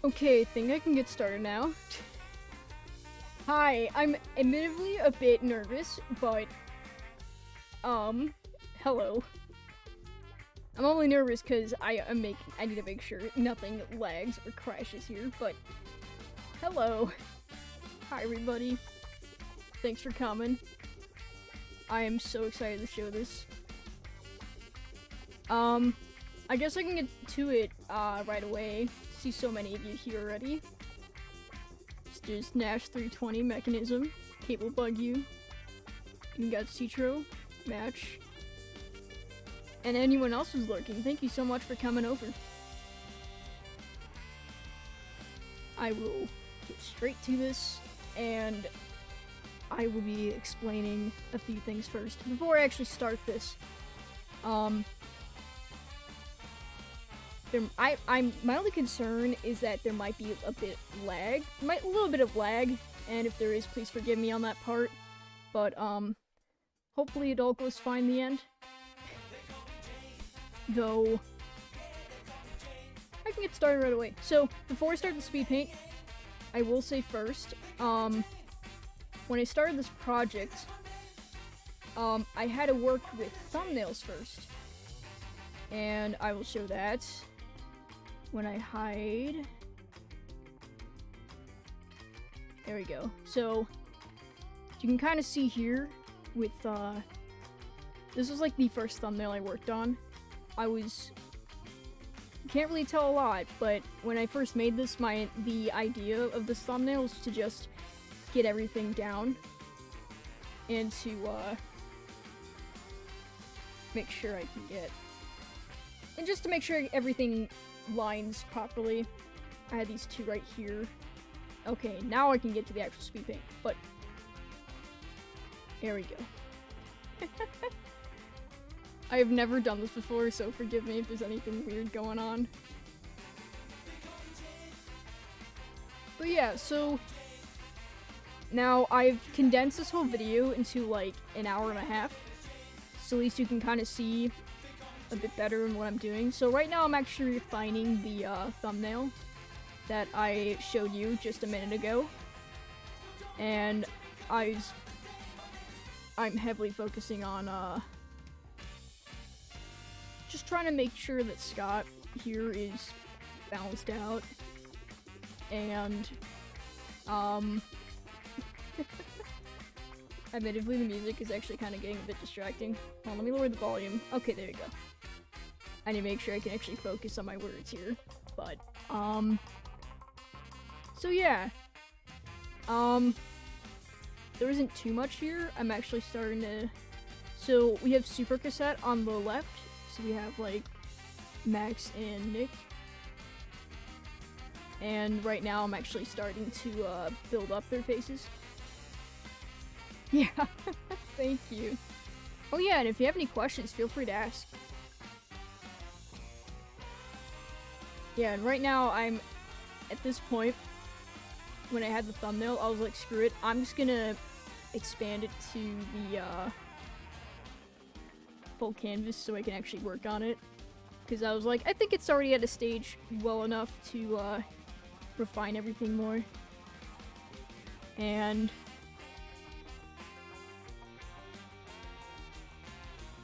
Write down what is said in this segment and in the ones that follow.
Okay, I think I can get started now. Hi, I'm admittedly a bit nervous, but, hello. I'm only nervous because I need to make sure nothing lags or crashes here, but, hello. Hi, everybody. Thanks for coming. I am so excited to show this. I guess I can get to it, right away. See so many of you here already. It's just Nash 320 mechanism, cable bug you. You got Citro, match. And anyone else who's lurking, thank you so much for coming over. I will get straight to this, and I will be explaining a few things first before I actually start this. My only concern is that there might be a little bit of lag, and if there is, please forgive me on that part. But hopefully it all goes fine in the end. Though I can get started right away. So before I start the speed paint, I will say first, when I started this project, I had to work with thumbnails first, and I will show that. When I hide, there we go. So you can kind of see here with this was like the first thumbnail I worked on. Can't really tell a lot, but when I first made this, the idea of this thumbnail was to just get everything down and to make sure I can get, and just to make sure everything lines properly. I had these two right here. Okay, now I can get to the actual speed paint, but there we go. I have never done this before, so forgive me if there's anything weird going on. But yeah, so now I've condensed this whole video into like an hour and a half, so at least you can kind of see a bit better in what I'm doing. So right now I'm actually refining the thumbnail that I showed you just a minute ago, and I'm heavily focusing on just trying to make sure that Scott here is balanced out, and admittedly the music is actually kind of getting a bit distracting. Hold on, let me lower the volume. Okay, there you go. I need to make sure I can actually focus on my words here, but, so yeah, there isn't too much here. I'm actually starting to, so we have Super Cassette on the left, so we have, like, Max and Nick, and right now I'm actually starting to, build up their faces. Yeah, thank you. Oh yeah, and if you have any questions, feel free to ask. Yeah, and right now I'm at this point, when I had the thumbnail, I was like, screw it, I'm just gonna expand it to the full canvas so I can actually work on it. Because I was like, I think it's already at a stage well enough to refine everything more. And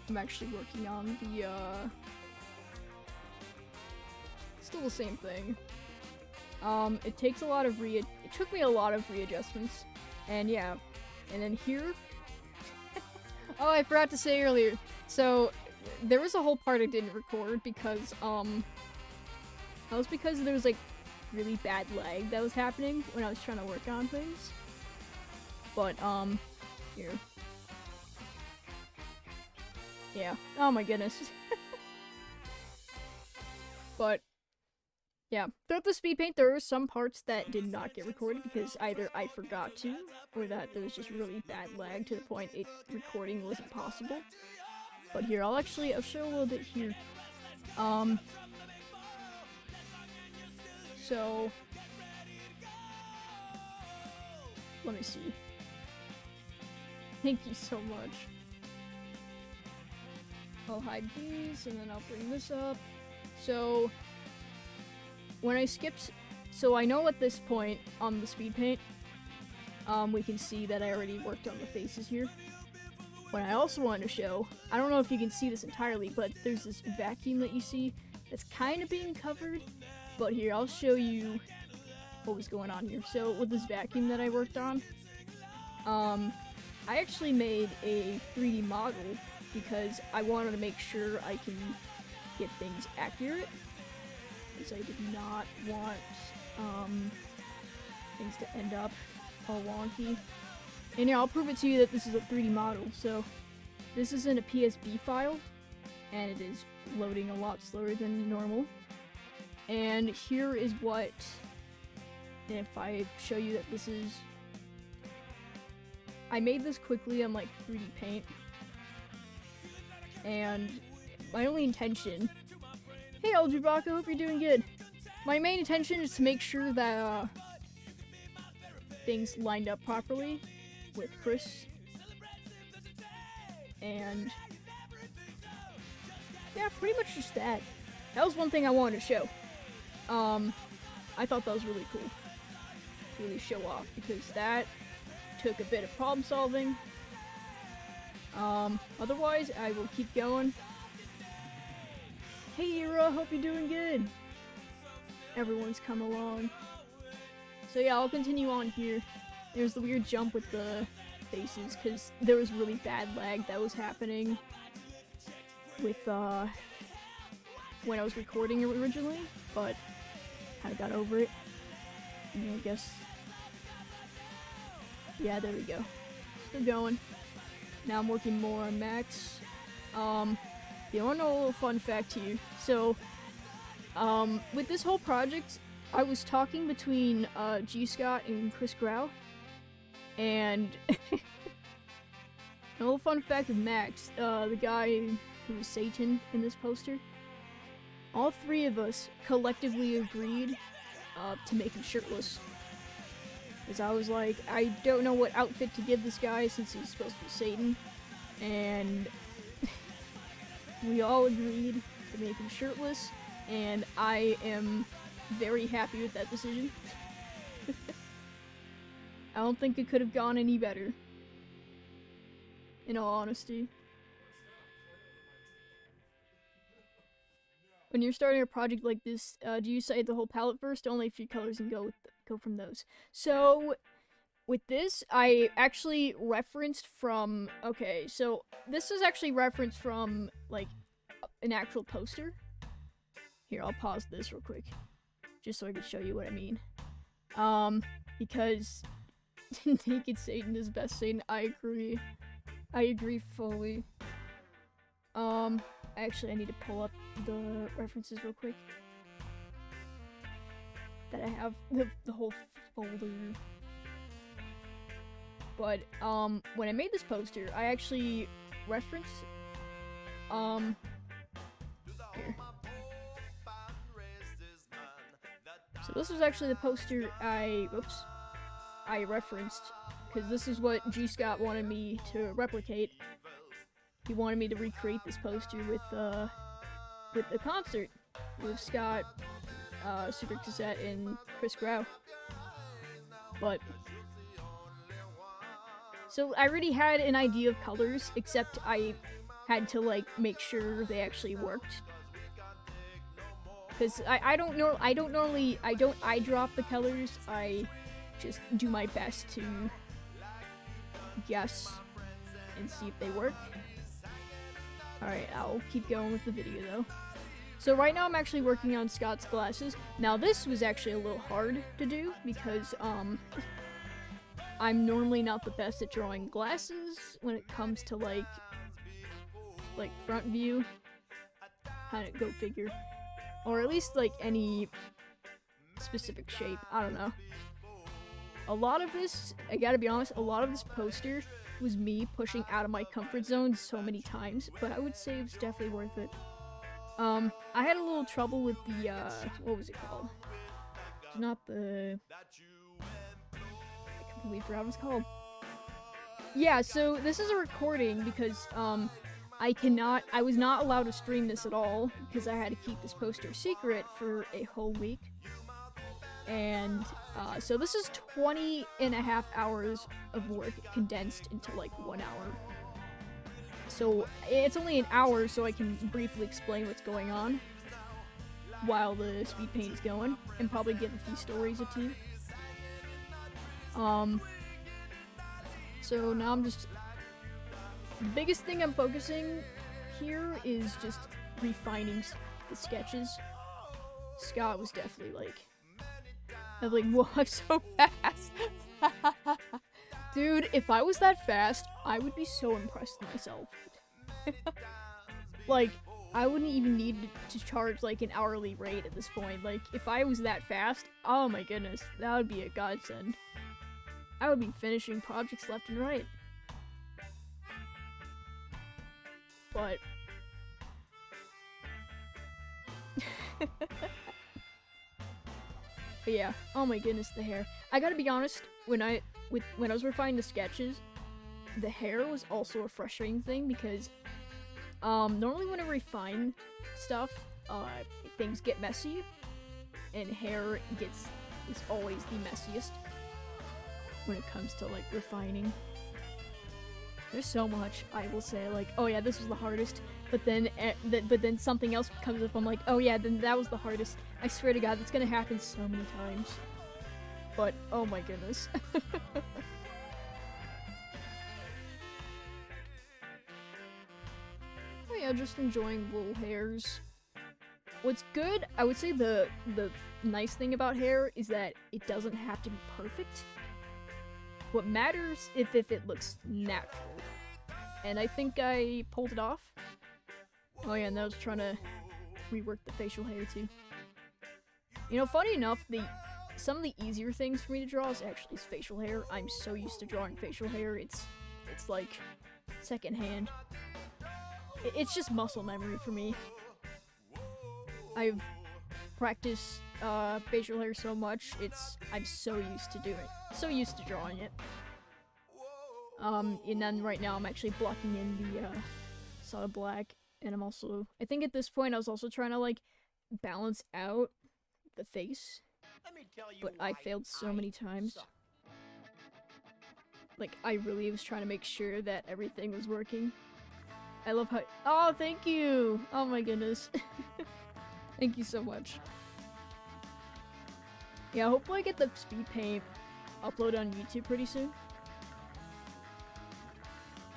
I'm actually working on the still the same thing. It takes a lot of it took me a lot of readjustments, and yeah, and then here, oh, I forgot to say earlier, so there was a whole part I didn't record because, that was because there was, like, really bad lag that was happening when I was trying to work on things, but, here. Yeah, oh my goodness. But, yeah, throughout the speed paint, there were some parts that did not get recorded because either I forgot to, or that there was just really bad lag to the point recording wasn't possible. But here, I'll show a little bit here. So, let me see. Thank you so much. I'll hide these, and then I'll bring this up. So, when I skipped so I know at this point on the speed paint, we can see that I already worked on the faces here. What I also wanted to show, I don't know if you can see this entirely, but there's this vacuum that you see that's kind of being covered. But here, I'll show you what was going on here. So with this vacuum that I worked on, I actually made a 3D model because I wanted to make sure I can get things accurate, because I did not want things to end up all wonky. And yeah, I'll prove it to you that this is a 3D model. So this is in a PSB file, and it is loading a lot slower than normal. And here is what, if I show you that this is, I made this quickly on like 3D Paint, and my only intention, hey Aljubaka, hope you're doing good. My main intention is to make sure that things lined up properly with Chris, and yeah, pretty much just that. That was one thing I wanted to show. I thought that was really cool to really show off, because that took a bit of problem solving. Otherwise, I will keep going. Hey Ira, hope you're doing good. Everyone's come along. So yeah, I'll continue on here. There's the weird jump with the faces, because there was really bad lag that was happening with, when I was recording originally, but I got over it. And I guess, yeah, there we go. Still going. Now I'm working more on Max. You wanna know a little fun fact here? So, with this whole project, I was talking between G. Scott and Chris Grau, and a little fun fact with Max, the guy who was Satan in this poster, all three of us collectively agreed to make him shirtless. Because I was like, I don't know what outfit to give this guy since he's supposed to be Satan, and we all agreed to make him shirtless, and I am very happy with that decision. I don't think it could have gone any better, in all honesty. When you're starting a project like this, do you cite the whole palette first, only a few colors, and go from those? So, with this, I actually referenced from, okay, so this is actually referenced from, like, an actual poster. Here, I'll pause this real quick, just so I can show you what I mean. Because Naked Satan is best Satan, I agree. I agree fully. Actually, I need to pull up the references real quick. That I have the whole folder. But, when I made this poster, I actually referenced, here. So this was actually the poster I referenced, because this is what G. Scott wanted me to replicate. He wanted me to recreate this poster with the concert with Scott, Super Cassette, and Chris Grau. But, so I already had an idea of colors, except I had to, like, make sure they actually worked. Because I don't eye drop the colors, I just do my best to guess and see if they work. Alright, I'll keep going with the video though. So right now I'm actually working on Scott's glasses. Now this was actually a little hard to do because I'm normally not the best at drawing glasses when it comes to like front view. Kind of go figure. Or at least like any specific shape, I don't know. A lot of this, I gotta be honest, a lot of this poster was me pushing out of my comfort zone so many times, but I would say it was definitely worth it. I had a little trouble with the, what was it called? It's not the... I completely forgot what it's called. Yeah, so this is a recording because, I was not allowed to stream this at all, because I had to keep this poster secret for a whole week. And so this is 20 and a half hours of work condensed into like 1 hour. So it's only an hour, so I can briefly explain what's going on while the speed paint is going, and probably give a few stories or two. So now I'm just, the biggest thing I'm focusing here is just refining the sketches. Scott was definitely like, I'm like, whoa, I'm so fast. Dude, if I was that fast, I would be so impressed with myself. Like, I wouldn't even need to charge like an hourly rate at this point. Like, if I was that fast, oh my goodness, that would be a godsend. I would be finishing projects left and right. But but yeah, oh my goodness, the hair. I gotta be honest, when I was refining the sketches, the hair was also a frustrating thing because normally when I refine stuff, things get messy, and hair is always the messiest when it comes to like refining. There's so much I will say, like, oh yeah, this was the hardest, but then something else comes up, I'm like, oh yeah, then that was the hardest. I swear to God, that's gonna happen so many times. But, oh my goodness. Oh yeah, just enjoying little hairs. What's good, I would say the nice thing about hair is that it doesn't have to be perfect. What matters if it looks natural. And I think I pulled it off. Oh yeah, and I was trying to rework the facial hair too. You know, funny enough, some of the easier things for me to draw is actually facial hair. I'm so used to drawing facial hair, it's like secondhand. It's just muscle memory for me. I've practiced facial hair so much, I'm so used to doing it. So used to drawing it. And then right now I'm actually blocking in the solid black, and I think at this point I was also trying to like balance out the face, but I failed so many times. Like, I really was trying to make sure that everything was working. I love how— oh, thank you! Oh my goodness. Thank you so much. Yeah, hopefully I get the speed paint uploaded on YouTube pretty soon.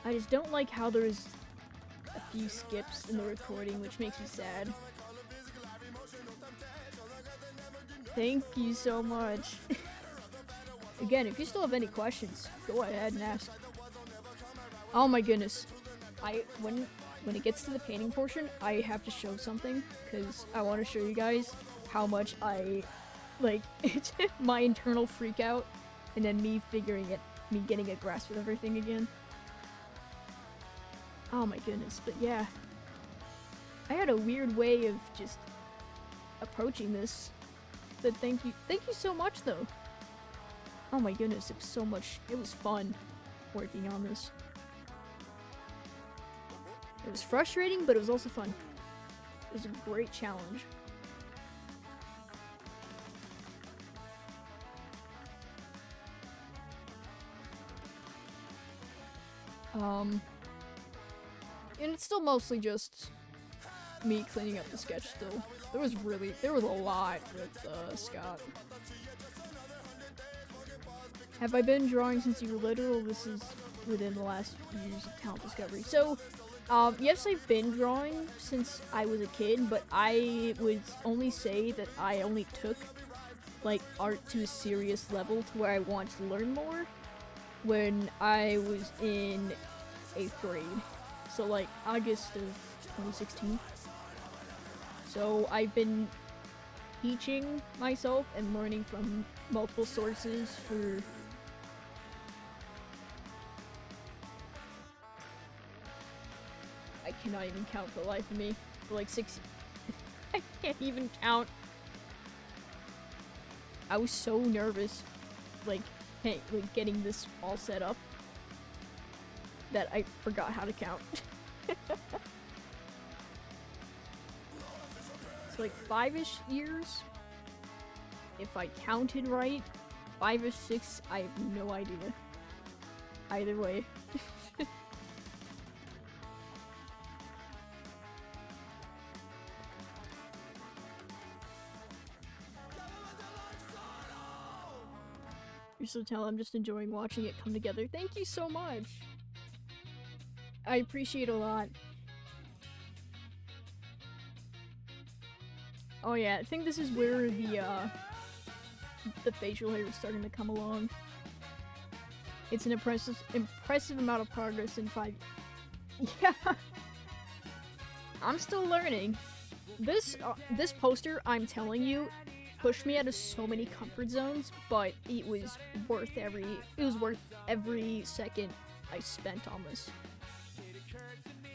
I just don't like how there's a few skips in the recording, which makes me sad. Thank you so much. Again, if you still have any questions, go ahead and ask. Oh my goodness. When it gets to the painting portion, I have to show something, because I want to show you guys how much I, like, my internal freak out, and then me getting a grasp of everything again. Oh my goodness, but yeah. I had a weird way of just approaching this. But thank you so much though. Oh my goodness, it was fun working on this. It was frustrating, but it was also fun. It was a great challenge. And it's still mostly just me cleaning up the sketch still. There was a lot with Scott. Have I been drawing since you were little? This is within the last few years of talent discovery. So, yes, I've been drawing since I was a kid, but I would only say that I only took, like, art to a serious level to where I wanted to learn more when I was in 8th grade. So, like, August of 2016. So, I've been teaching myself and learning from multiple sources for I cannot even count for the life of me. For like 6 I can't even count. I was so nervous, like getting this all set up, that I forgot how to count. It's like 5-ish years. if I counted right, 5 or 6, I have no idea. Either way. You're so talented, I'm just enjoying watching it come together. Thank you so much! I appreciate it a lot. Oh yeah, I think this is where the facial hair is starting to come along. It's an impressive amount of progress in 5 Yeah. I'm still learning. This poster, I'm telling you, pushed me out of so many comfort zones, but it was worth every second I spent on this.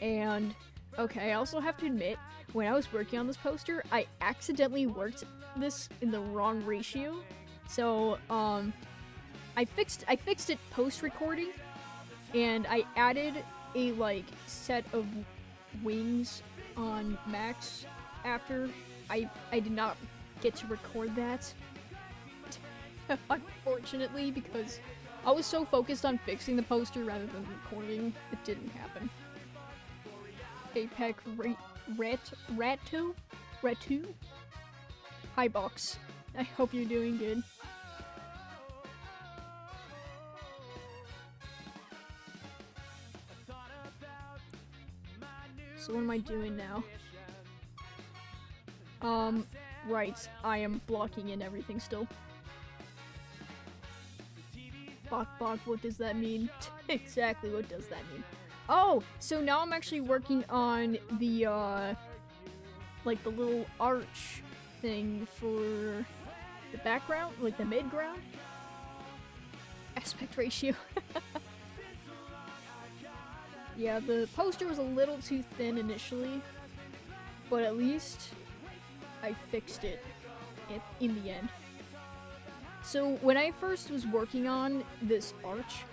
And okay, I also have to admit, when I was working on this poster, I accidentally worked this in the wrong ratio. So, I fixed it post-recording, and I added a, like, set of wings on max after. I did not get to record that, unfortunately, because I was so focused on fixing the poster rather than recording, it didn't happen. Apex Ratu? Hi, Box. I hope you're doing good. So what am I doing now? Right, I am blocking in everything still. Bok, what does that mean? Exactly, what does that mean? Oh, so now I'm actually working on the, like the little arch thing for the background, like the midground. Aspect ratio. Yeah, the poster was a little too thin initially, but at least I fixed it in the end. So when I first was working on this arch,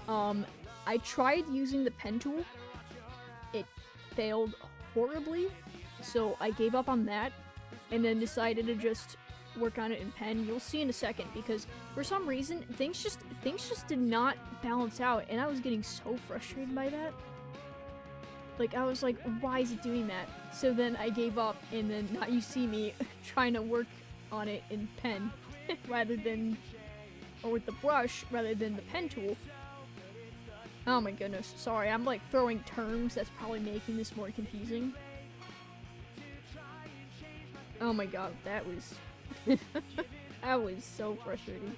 I tried using the pen tool. It failed horribly, so I gave up on that, and then decided to just work on it in pen. You'll see in a second, because for some reason things just did not balance out, and I was getting so frustrated by that. Like, I was like, why is it doing that? So then I gave up, and then now you see me trying to work on it in pen or with the brush rather than the pen tool. Oh my goodness, sorry, I'm like throwing terms that's probably making this more confusing. Oh my god, that was that was so frustrating.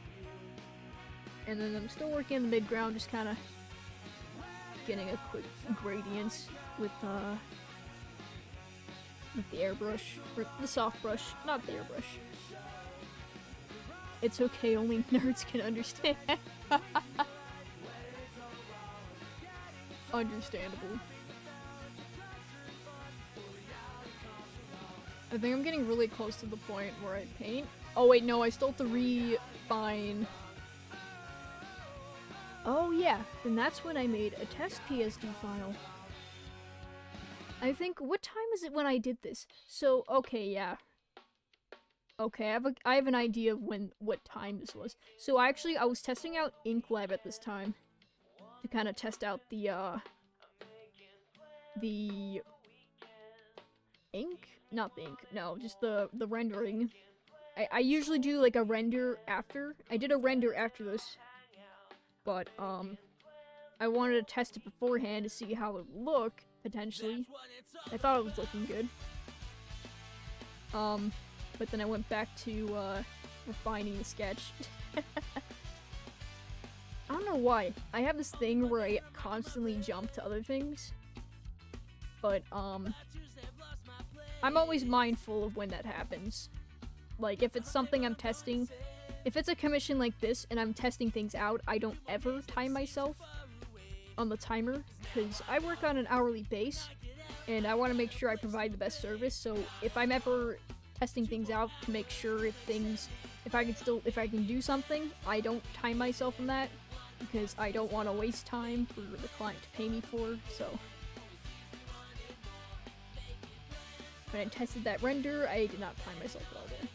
And then I'm still working in the midground, just kind of getting a quick gradient with the airbrush, or the soft brush, not the airbrush. It's okay, only nerds can understand. Understandable. I think I'm getting really close to the point where I paint. Oh wait, no, I still have to refine. Oh yeah, then that's when I made a test PSD file. I think, what time is it when I did this? So, okay, yeah. Okay, I have an idea of what time this was. So I was testing out InkLab at this time to kind of test out the ink? Not the ink, no, just the rendering. I usually do like a render after. I did a render after this, but I wanted to test it beforehand to see how it would look, potentially. I thought it was looking good. But then I went back to refining the sketch. I don't know why. I have this thing where I constantly jump to other things. But, I'm always mindful of when that happens. Like, if it's something I'm testing, if it's a commission like this and I'm testing things out, I don't ever time myself on the timer, because I work on an hourly base, and I want to make sure I provide the best service, so if I'm ever testing things out to make sure if I can do something, I don't time myself on that, because I don't want to waste time for the client to pay me for, so. When I tested that render, I did not time myself at all there.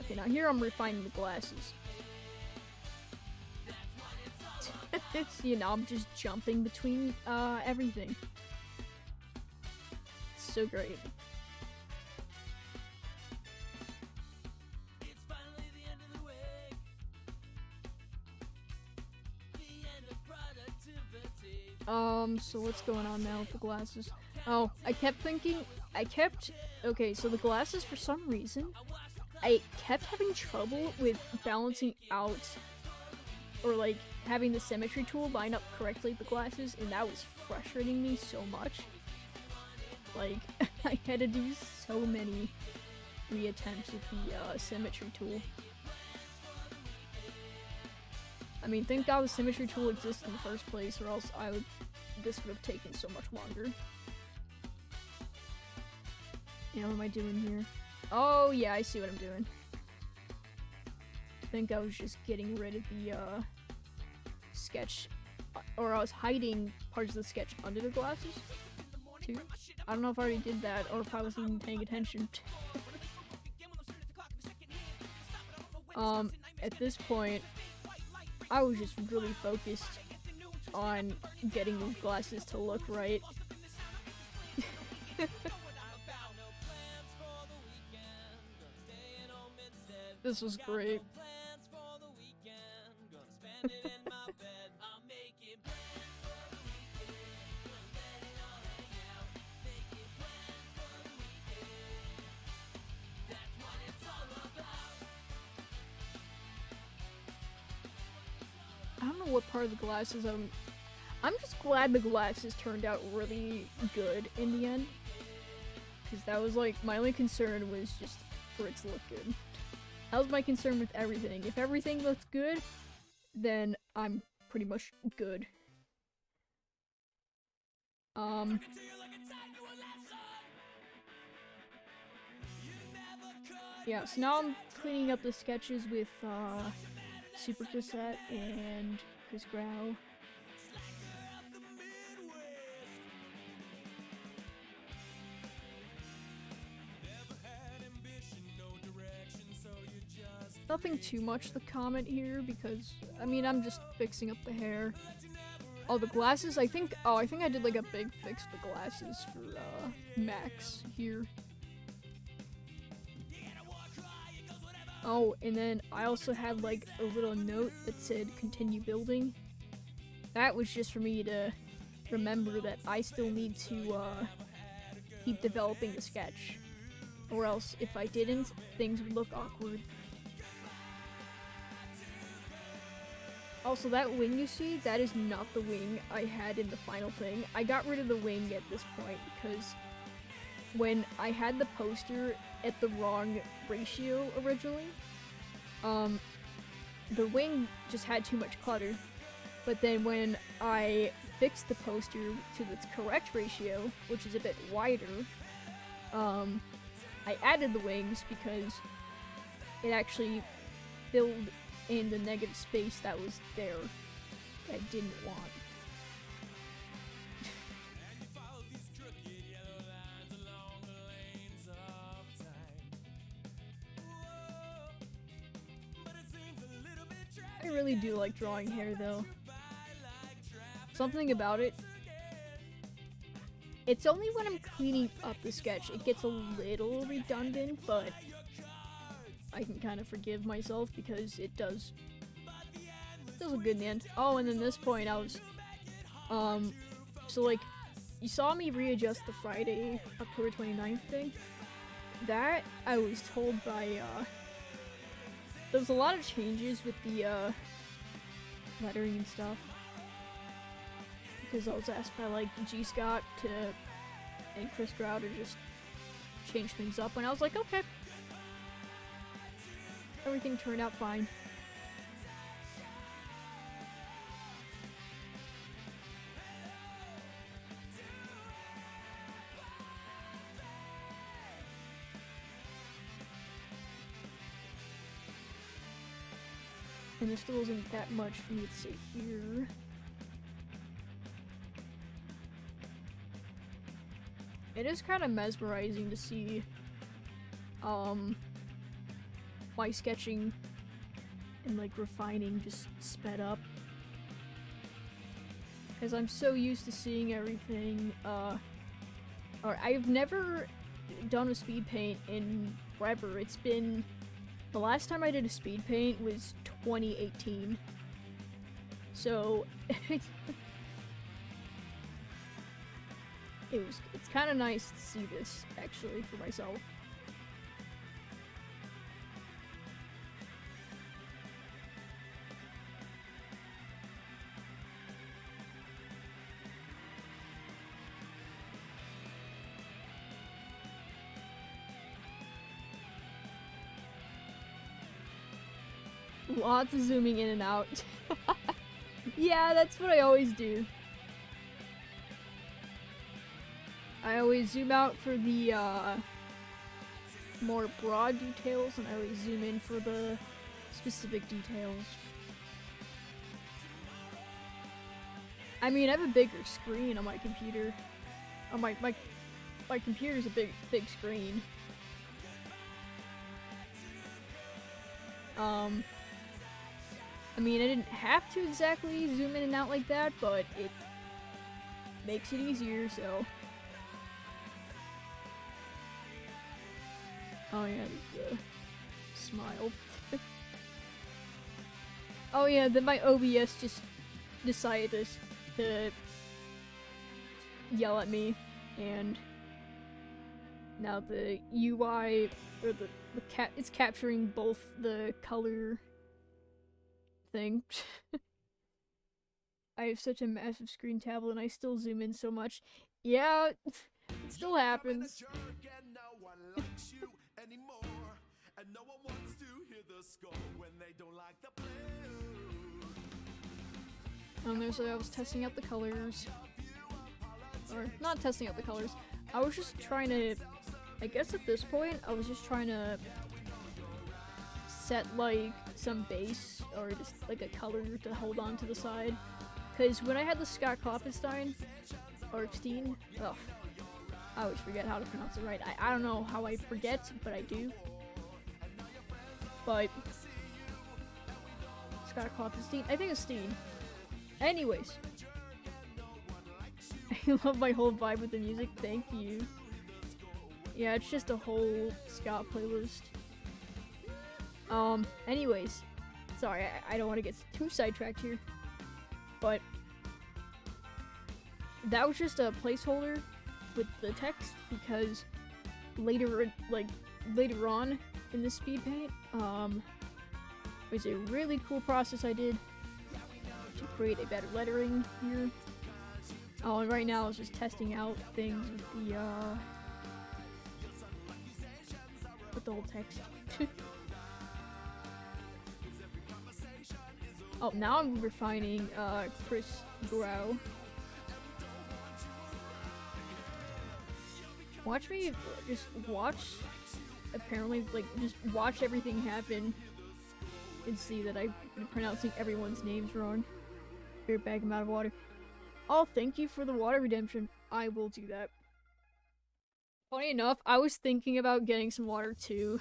Okay, now here I'm refining the glasses. See, now I'm just jumping between everything. It's so great. So what's going on now with the glasses? Oh, okay, so the glasses, for some reason, I kept having trouble with balancing out, or like, having the symmetry tool line up correctly with the glasses, and that was frustrating me so much. Like, I had to do so many reattempts with the symmetry tool. I mean, thank God the symmetry tool exists in the first place, or else this would have taken so much longer. Yeah, what am I doing here? Oh, yeah, I see what I'm doing. I think I was just getting rid of the, sketch, or I was hiding parts of the sketch under the glasses, too. I don't know if I already did that, or if I wasn't even paying attention. At this point, I was just really focused on getting these glasses to look right. This was great. I don't know what part of the glasses I'm just glad the glasses turned out really good in the end. Because that was like, my only concern was just for it to look good. That was my concern with everything. If everything looks good, then I'm pretty much good. Yeah, so now I'm cleaning up the sketches with, Super Cassette and Chris Grau. Nothing too much to comment here because, I mean, I'm just fixing up the hair. Oh, the glasses, I think I did like a big fix to the glasses for, Max here. Oh, and then I also had like a little note that said continue building. That was just for me to remember that I still need to keep developing the sketch. Or else if I didn't, things would look awkward. Also, that wing you see, that is not the wing I had in the final thing. I got rid of the wing at this point because when I had the poster at the wrong ratio originally, the wing just had too much clutter. But then when I fixed the poster to its correct ratio, which is a bit wider, I added the wings because it actually filled in the negative space that was there that I didn't want. I really do like drawing hair though. Something about it. It's only when I'm cleaning up the sketch it gets a little redundant, but I can kind of forgive myself because it does look good in the end. Oh, and then this point I was, so like, you saw me readjust the Friday, October 29th thing. That, I was told by, there was a lot of changes with the, lettering and stuff. Because I was asked by, like, G. Scott and Chris Grau to just change things up, and I was like, okay. Everything turned out fine. And there still isn't that much for me to say here. It is kind of mesmerizing to see all my sketching and like refining just sped up. Because I'm so used to seeing everything, or I've never done a speed paint in forever. It's been, the last time I did a speed paint was 2018. So, it's kind of nice to see this, actually, for myself. Lots of zooming in and out. Yeah, that's what I always do. I always zoom out for the more broad details, and I always zoom in for the specific details. I mean, I have a bigger screen on my computer. On my computer's a big screen. I mean, I didn't have to exactly zoom in and out like that, but it makes it easier, so. Oh yeah, the smile. Oh yeah, then my OBS just decided to yell at me, and now the UI, or it's capturing both the color thing. I have such a massive screen tablet and I still zoom in so much. Yeah, it still happens. So I was testing out the colors. Or, not testing out the colors. I was just trying to, I guess at this point, I was just trying to set like some base or just like a color to hold on to the side, because when I had the Klopfenstein or Steen, ugh, I always forget how to pronounce it right. I don't know how I forget, but I do. But Klopfenstein, I think it's Steen. Anyways, I love my whole vibe with the music. Thank you. Yeah, it's just a whole ska playlist. Anyways, sorry, I don't want to get too sidetracked here, but that was just a placeholder with the text, because later on in the speed paint, was a really cool process I did to create a better lettering here. Oh, and right now I was just testing out things with the whole text. Oh, now I'm refining, Chris Grau. Watch me, just watch, apparently, like, just watch everything happen and see that I've been pronouncing everyone's names wrong. Here, bag them out of water. Oh, thank you for the water redemption. I will do that. Funny enough, I was thinking about getting some water too.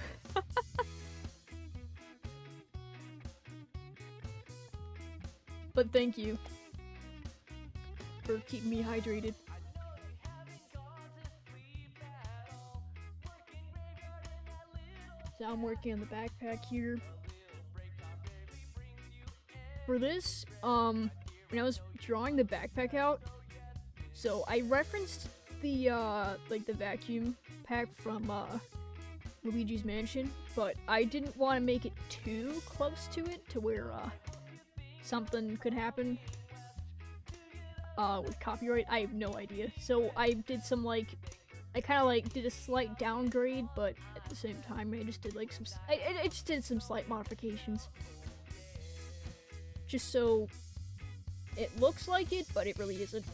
But thank you for keeping me hydrated. So I'm working on the backpack here. For this, when I was drawing the backpack out, so I referenced the, like the vacuum pack from, Luigi's Mansion, but I didn't want to make it too close to it to where, something could happen with copyright. I have no idea. So I did some I kind of like did a slight downgrade, but at the same time I just did like I just did some slight modifications, just so it looks like it, but it really isn't.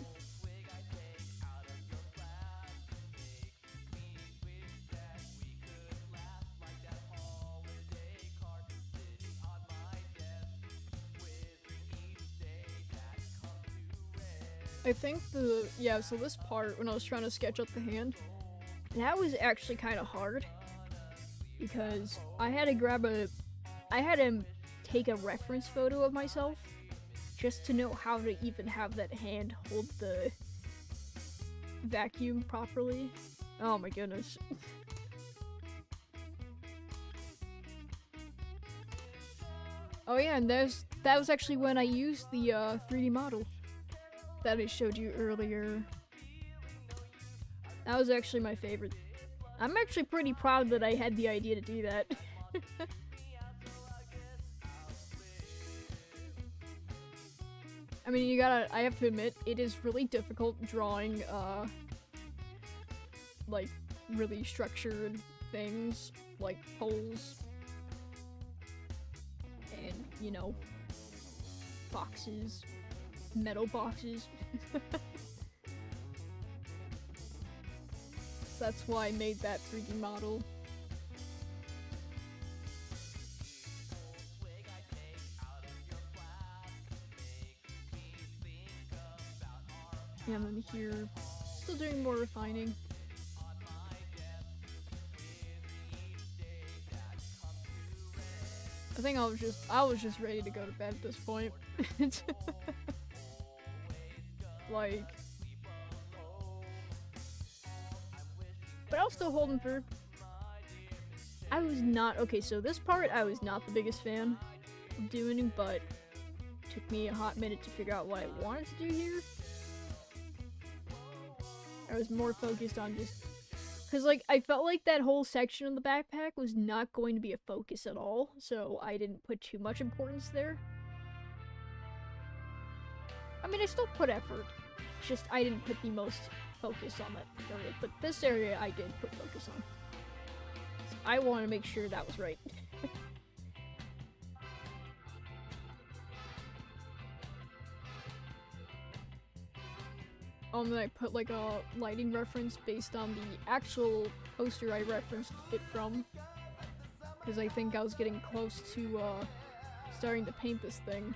I think so this part, when I was trying to sketch out the hand, that was actually kind of hard. because I had to take a reference photo of myself just to know how to even have that hand hold the vacuum properly. Oh my goodness. Oh yeah, and that was actually when I used the 3D model that I showed you earlier. That was actually my favorite. I'm actually pretty proud that I had the idea to do that. I mean, I have to admit, it is really difficult drawing, like, really structured things, like poles, and, you know, boxes, metal boxes. So that's why I made that 3D model. Yeah, and then here, still doing more refining. I think I was just ready to go to bed at this point. Like, but I was still holding through. I was not, okay, so this part I was not the biggest fan of doing, but it took me a hot minute to figure out what I wanted to do here. I was more focused on just, because, like, I felt like that whole section of the backpack was not going to be a focus at all, so I didn't put too much importance there. I mean, I still put effort, it's just I didn't put the most focus on that area, but this area I did put focus on. So I want to make sure that was right. And then I put like a lighting reference based on the actual poster I referenced it from, because I think I was getting close to starting to paint this thing.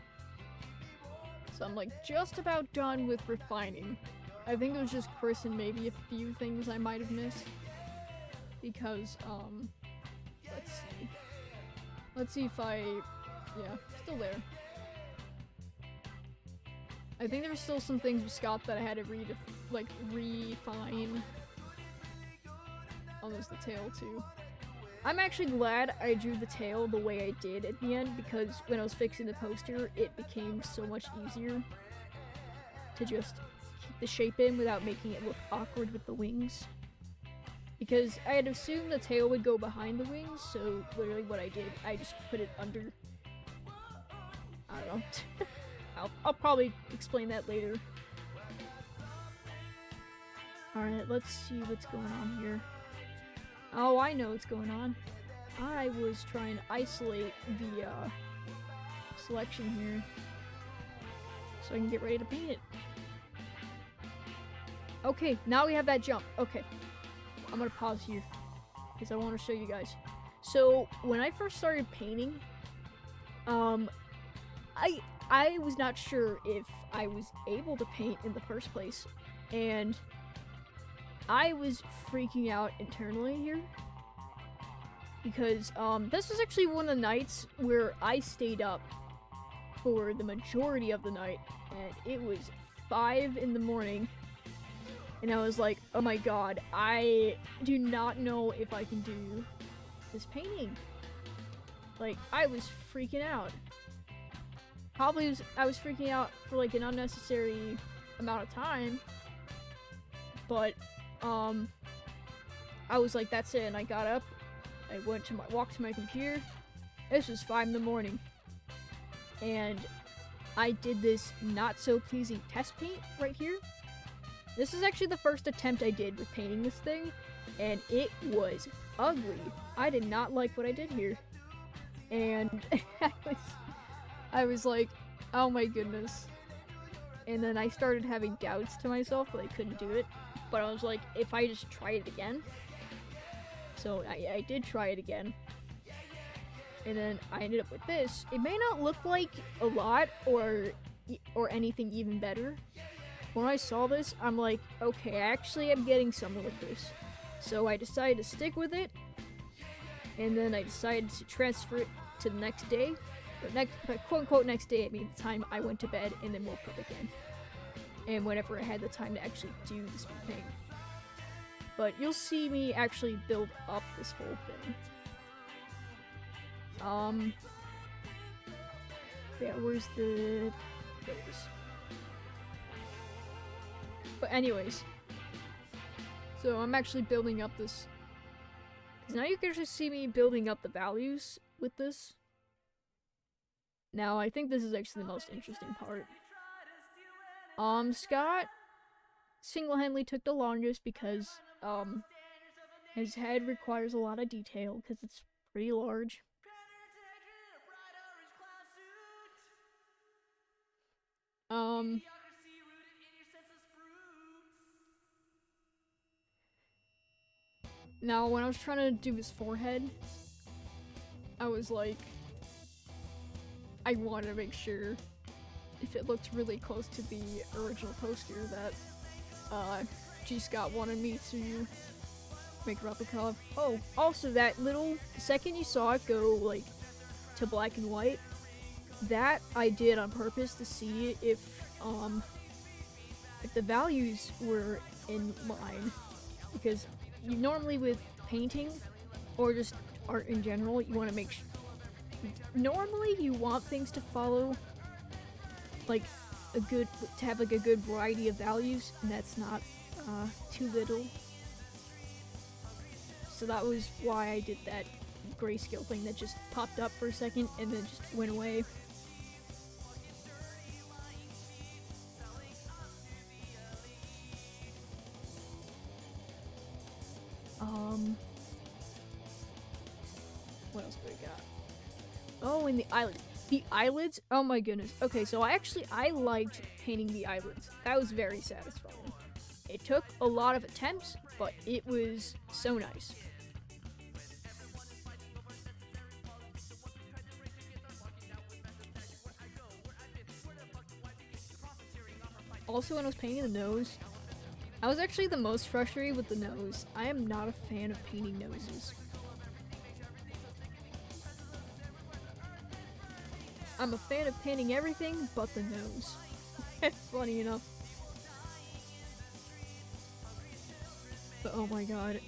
So I'm like just about done with refining. I think it was just Chris and maybe a few things I might have missed, because let's see if yeah, still there. I think there were still some things with Scott that I had to refine. Oh, there's the tail too. I'm actually glad I drew the tail the way I did at the end, because when I was fixing the poster, it became so much easier to just keep the shape in without making it look awkward with the wings. Because I had assumed the tail would go behind the wings, so literally what I did, I just put it under. I don't know. I'll probably explain that later. Alright, let's see what's going on here. Oh, I know what's going on. I was trying to isolate the selection here so I can get ready to paint it. Okay, now we have that jump. Okay, I'm gonna pause here because I want to show you guys. So when I first started painting, I was not sure if I was able to paint in the first place, and I was freaking out internally here, because this was actually one of the nights where I stayed up for the majority of the night, and it was 5 in the morning, and I was like, oh my god, I do not know if I can do this painting. Like, I was freaking out. Probably I was freaking out for like an unnecessary amount of time, but I was like, that's it, and I got up, I walked to my computer. This was 5 in the morning, and I did this not so pleasing test paint right here. This is actually the first attempt I did with painting this thing, and it was ugly. I did not like what I did here, and I was like, oh my goodness. And then I started having doubts to myself that I couldn't do it. But I was like, if I just try it again. So I did try it again. And then I ended up with this. It may not look like a lot or anything even better. When I saw this, I'm like, okay, actually I'm getting somewhere with this. So I decided to stick with it. and then I decided to transfer it to the next day. By quote unquote next day, I mean the time I went to bed and then woke up again. And whenever I had the time to actually do the speed paint. But you'll see me actually build up this whole thing. Yeah, where's the... There it is. But anyways. So I'm actually building up this... Because now you can actually see me building up the values with this. Now, I think this is actually the most interesting part. Scott single-handedly took the longest because, his head requires a lot of detail because it's pretty large. Now when I was trying to do his forehead, I was like, I wanted to make sure if it looked really close to the original poster that, G. Scott wanted me to make a replica of. Oh, also that little second you saw it go, like, to black and white, that I did on purpose to see if the values were in line. Because you normally with painting, or just art in general, you want to make normally you want things to follow, like, to have like a good variety of values, and that's not too little. So that was why I did that grayscale thing that just popped up for a second and then just went away. What else do we got? Oh, and the eyelids. The eyelids? Oh my goodness. Okay, so I liked painting the eyelids. That was very satisfying. It took a lot of attempts, but it was so nice. Also, when I was painting the nose, I was actually the most frustrated with the nose. I am not a fan of painting noses. I'm a fan of painting everything but the nose. Funny enough. But oh my god.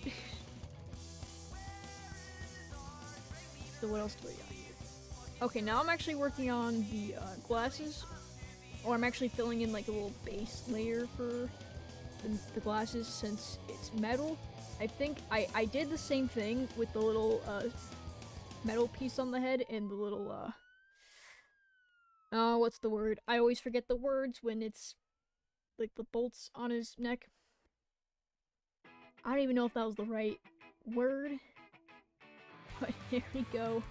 So what else do I got here? Okay, now I'm actually working on the glasses. Or I'm actually filling in like a little base layer for the glasses since it's metal. I think I did the same thing with the little metal piece on the head and the little what's the word? I always forget the words when it's like the bolts on his neck. I don't even know if that was the right word. But here we go.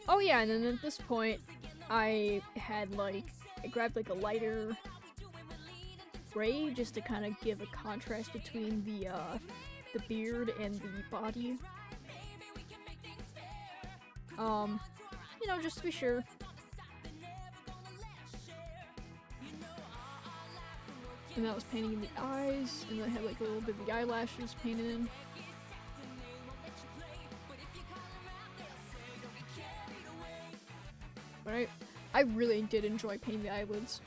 Oh yeah, and then at this point, I grabbed like a lighter gray just to kind of give a contrast between the beard and the body. You know, just to be sure. And that was painting in the eyes, and then I had like a little bit of the eyelashes painted in. But I really did enjoy painting the eyelids.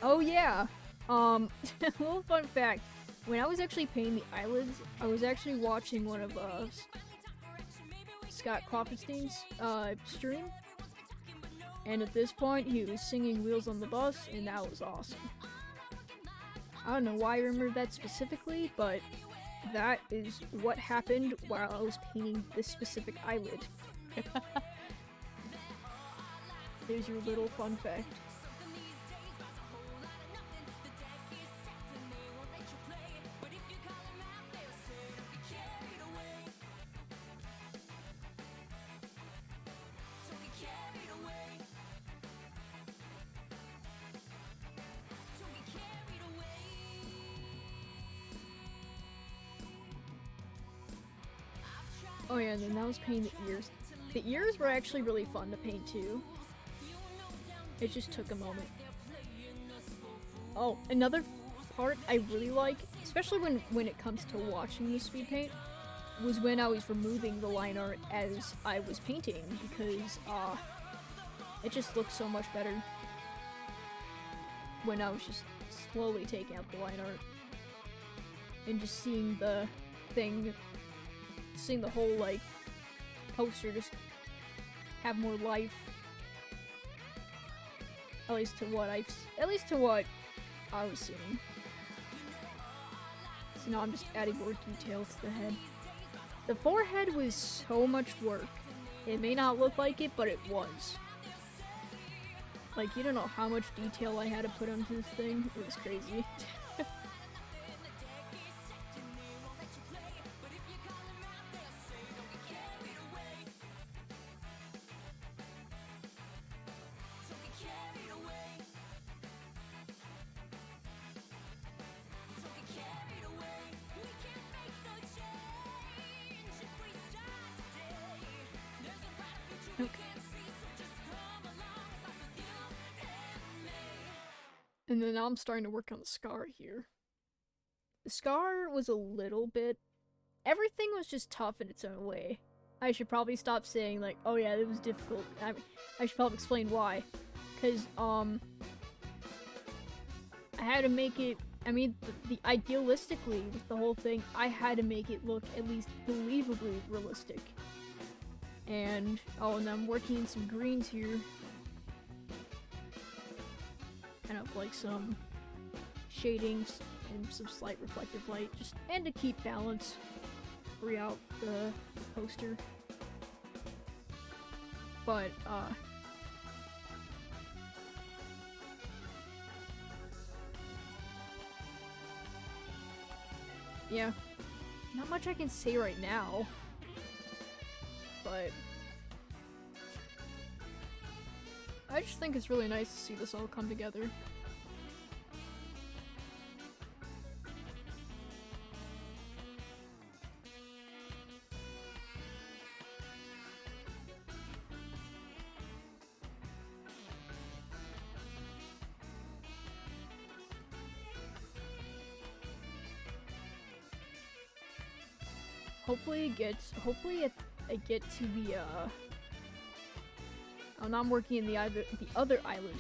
Oh yeah! A little fun fact. When I was actually painting the eyelids, I was actually watching one of Scott Klopfenstein's stream. And at this point, he was singing Wheels on the Bus, and that was awesome. I don't know why I remember that specifically, but that is what happened while I was painting this specific eyelid. Here's your little fun fact. Oh yeah, and then that was painting the ears. The ears were actually really fun to paint too. It just took a moment. Oh, another part I really like, especially when it comes to watching the speed paint, was when I was removing the line art as I was painting, because it just looked so much better when I was just slowly taking out the line art and just seeing the thing, seeing the whole like poster just have more life. At least to what I was seeing. So now I'm just adding more detail to the head. The forehead was so much work. It may not look like it, but it was. Like, you don't know how much detail I had to put onto this thing. It was crazy. And then now I'm starting to work on the scar here. The scar was a little bit... Everything was just tough in its own way. I should probably stop saying, like, oh yeah, it was difficult. I should probably explain why. Because, I had to make it... I mean, idealistically, with the whole thing, I had to make it look at least believably realistic. And, oh, and I'm working in some greens here. Kind of like some shadings and some slight reflective light, just and to keep balance throughout the poster. But yeah, not much I can say right now, but I just think it's really nice to see this all come together. Hopefully I get to the oh, now I'm working in the other island.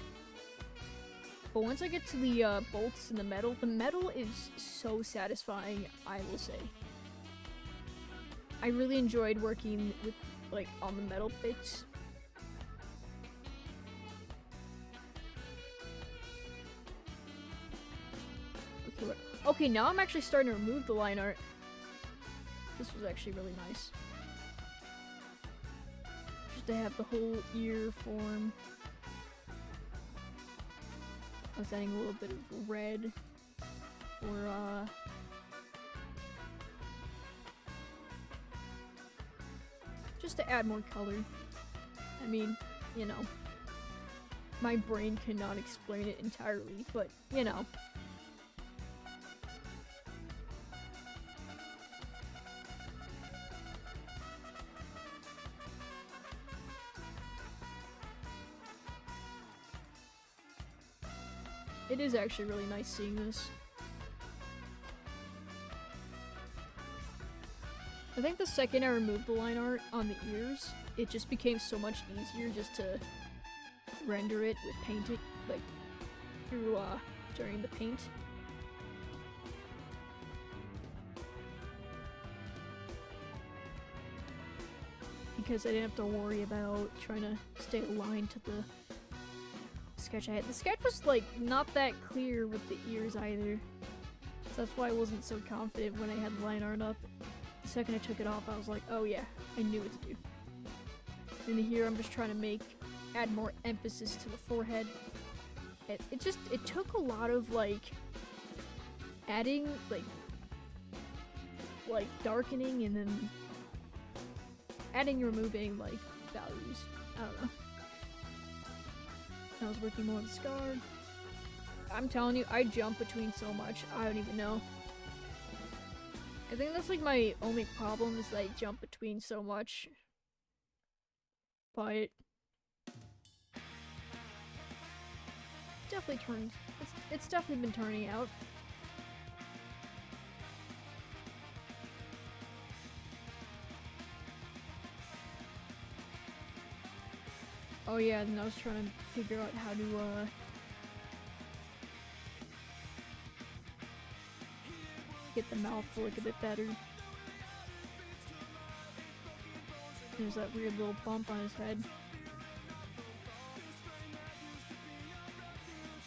But once I get to the bolts and the metal is so satisfying, I will say. I really enjoyed working with, like, on the metal bits. Okay, now I'm actually starting to remove the line art. This was actually really nice. Just to have the whole ear form. I was adding a little bit of red or just to add more color. I mean, you know, my brain cannot explain it entirely, but you know. It is actually really nice seeing this. I think the second I removed the line art on the ears, it just became so much easier just to render it with paint it, like, through, during the paint. Because I didn't have to worry about trying to stay aligned to the sketch I had. The sketch was, like, not that clear with the ears either. So that's why I wasn't so confident when I had the line art up. The second I took it off, I was like, oh yeah, I knew what to do. And here I'm just trying to add more emphasis to the forehead. It took a lot of, like, adding, like darkening and then adding and removing, like, values. I don't know. I was working more on the scar. I'm telling you, I jump between so much, I don't even know. I think that's like my only problem is that I jump between so much. But definitely turns. It's definitely been turning out. Oh yeah, and I was trying to figure out how to get the mouth to look a bit better. There's that weird little bump on his head.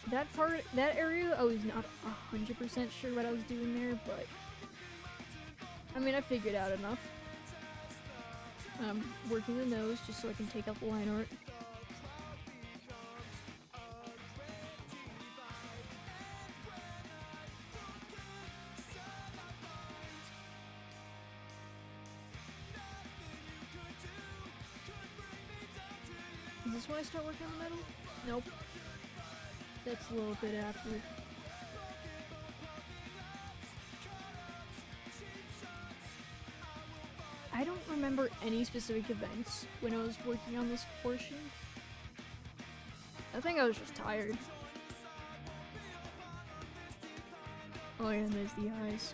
That area, I was not 100% sure what I was doing there, but I mean, I figured out enough. I'm working the nose just so I can take out the line art. Is this when I start working on the metal? Nope. That's a little bit after. I don't remember any specific events when I was working on this portion. I think I was just tired. Oh yeah, and there's the eyes.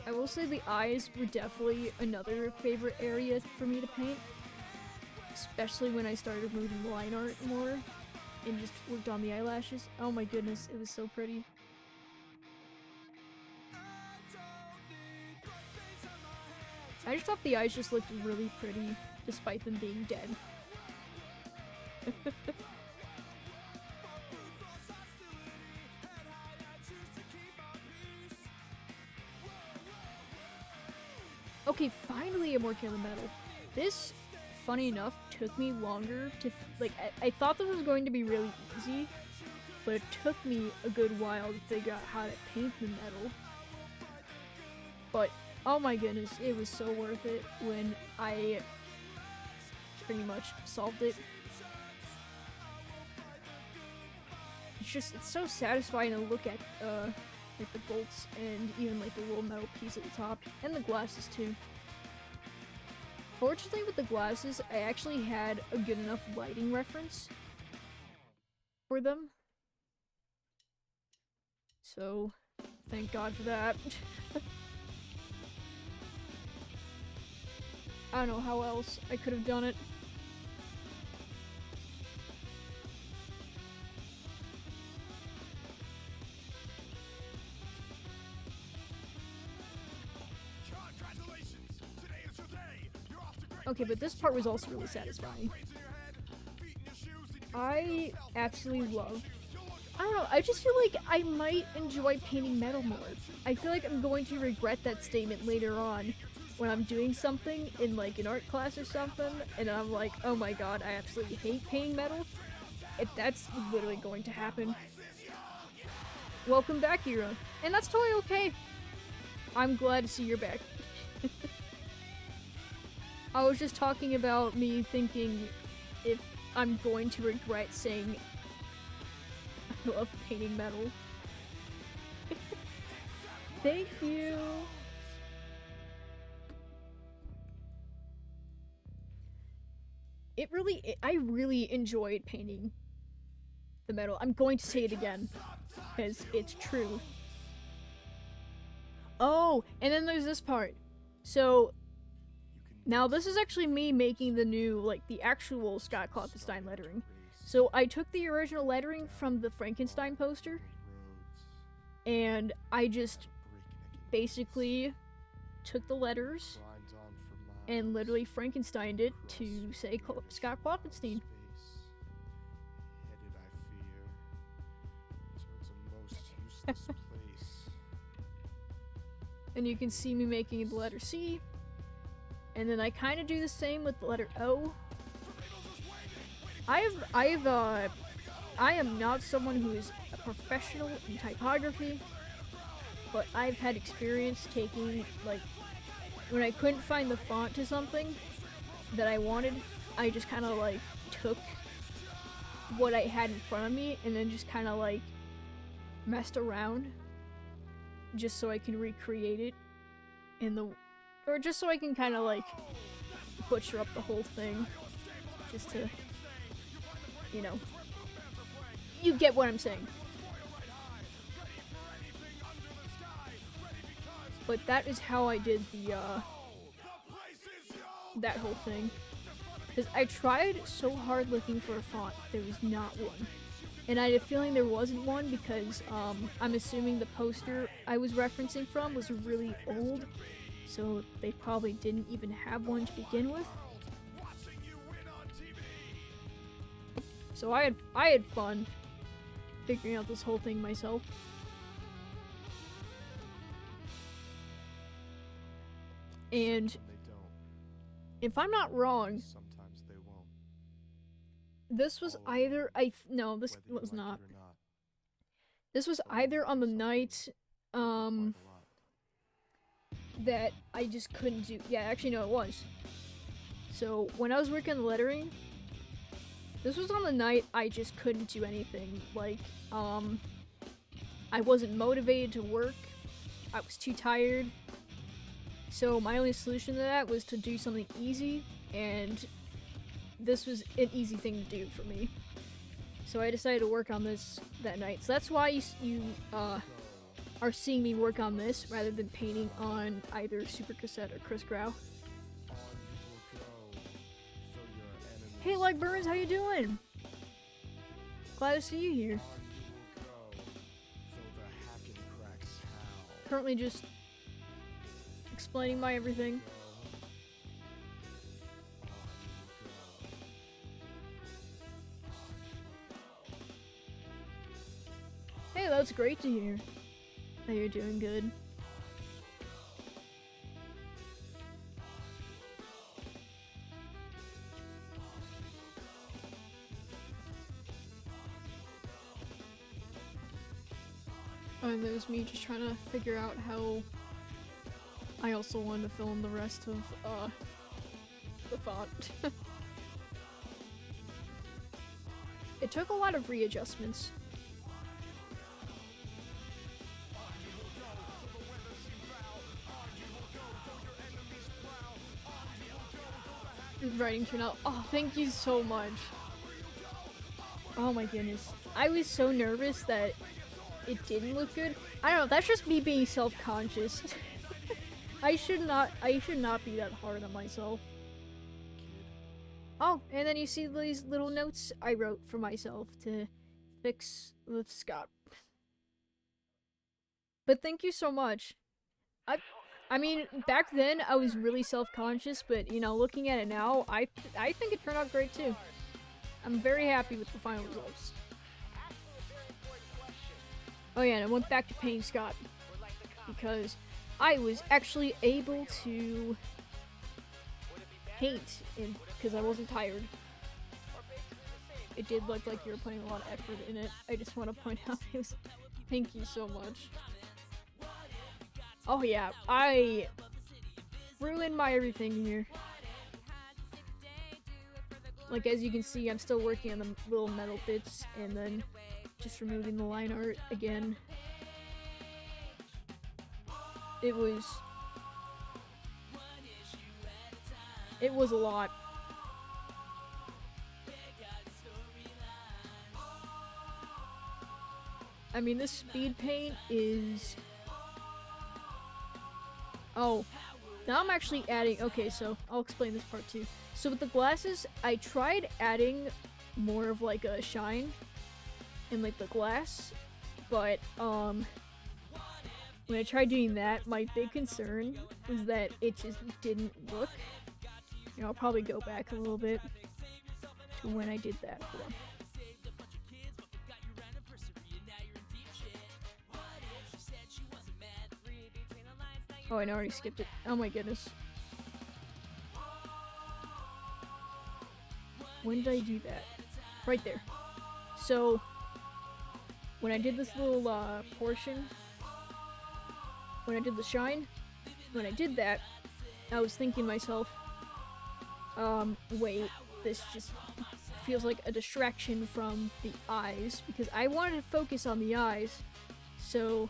I will say the eyes were definitely another favorite area for me to paint. Especially when I started moving line art more and just worked on the eyelashes. Oh my goodness, it was so pretty. I just thought the eyes just looked really pretty despite them being dead. Okay, finally I'm working on the metal. This, funny enough, took me longer to, I thought this was going to be really easy, but it took me a good while to figure out how to paint the metal. But, oh my goodness, it was so worth it when I pretty much solved it. It's so satisfying to look at, like the bolts and even like the little metal piece at the top, and the glasses too. Fortunately with the glasses, I actually had a good enough lighting reference for them. So, thank God for that. I don't know how else I could have done it. Okay, but this part was also really satisfying. I absolutely love... I don't know, I just feel like I might enjoy painting metal more. I feel like I'm going to regret that statement later on when I'm doing something in like an art class or something, and I'm like, oh my god, I absolutely hate painting metal. That's literally going to happen. Welcome back, Ira. And that's totally okay. I'm glad to see you're back. I was just talking about me thinking if I'm going to regret saying I love painting metal. Thank you! I really enjoyed painting the metal. I'm going to say it again, because it's true. Oh, and then there's this part. So, now this is actually me making the new, like, the actual Scott Klopfenstein lettering. So I took the original lettering from the Frankenstein poster, and I just basically took the letters and literally Frankensteined it to say Scott Klopfenstein. And you can see me making the letter C. And then I kind of do the same with the letter O. I am not someone who is a professional in typography, but I've had experience taking, like, when I couldn't find the font to something that I wanted, I just kind of, like, took what I had in front of me and then just kind of like messed around just so I can recreate it or just so I can kind of like butcher up the whole thing just to, you know, you get what I'm saying. But that is how I did the that whole thing. Because I tried so hard looking for a font, there was not one. And I had a feeling there wasn't one because I'm assuming the poster I was referencing from was really old, so they probably didn't even have one to begin with. So I had fun figuring out this whole thing myself. And if I'm not wrong, this was either no, this was not. This was either on the night that I just couldn't do. Yeah, actually no, it was. So when I was working on the lettering, this was on the night I just couldn't do anything. Like I wasn't motivated to work. I was too tired. So my only solution to that was to do something easy, and this was an easy thing to do for me. So I decided to work on this that night. So that's why you are seeing me work on this rather than painting on either Super Cassette or Chris Grau. Hey, Like Burns, how you doing? Glad to see you here. Currently just explaining my everything. Hey, that's great to hear that you're doing good. Oh, and there's me just trying to figure out how I also wanted to film the rest of the font. It took a lot of readjustments. Writing turned out. Oh, thank you so much. Oh my goodness. I was so nervous that it didn't look good. I don't know, that's just me being self-conscious. I should not be that hard on myself. Oh, and then you see these little notes I wrote for myself to fix with Scott. But thank you so much. I mean, back then I was really self-conscious, but you know, looking at it now, I think it turned out great too. I'm very happy with the final results. Oh yeah, and I went back to painting Scott because I was actually able to paint because I wasn't tired. It did look like you were putting a lot of effort in it. I just want to point out it was. Thank you so much. Oh yeah, I ruined my everything here. Like as you can see, I'm still working on the little metal bits and then just removing the line art again. It was a lot. I mean, this speed paint is... Oh, now I'm actually adding... Okay, so I'll explain this part too. So with the glasses, I tried adding more of like a shine in like the glass, but when I tried doing that, my big concern was that it just didn't look. You know, I'll probably go back a little bit to when I did that. Oh, I already skipped it. Oh my goodness. When did I do that? Right there. So, when I did this little portion, when I did the shine, when I did that, I was thinking to myself, wait, this just feels like a distraction from the eyes, because I wanted to focus on the eyes. So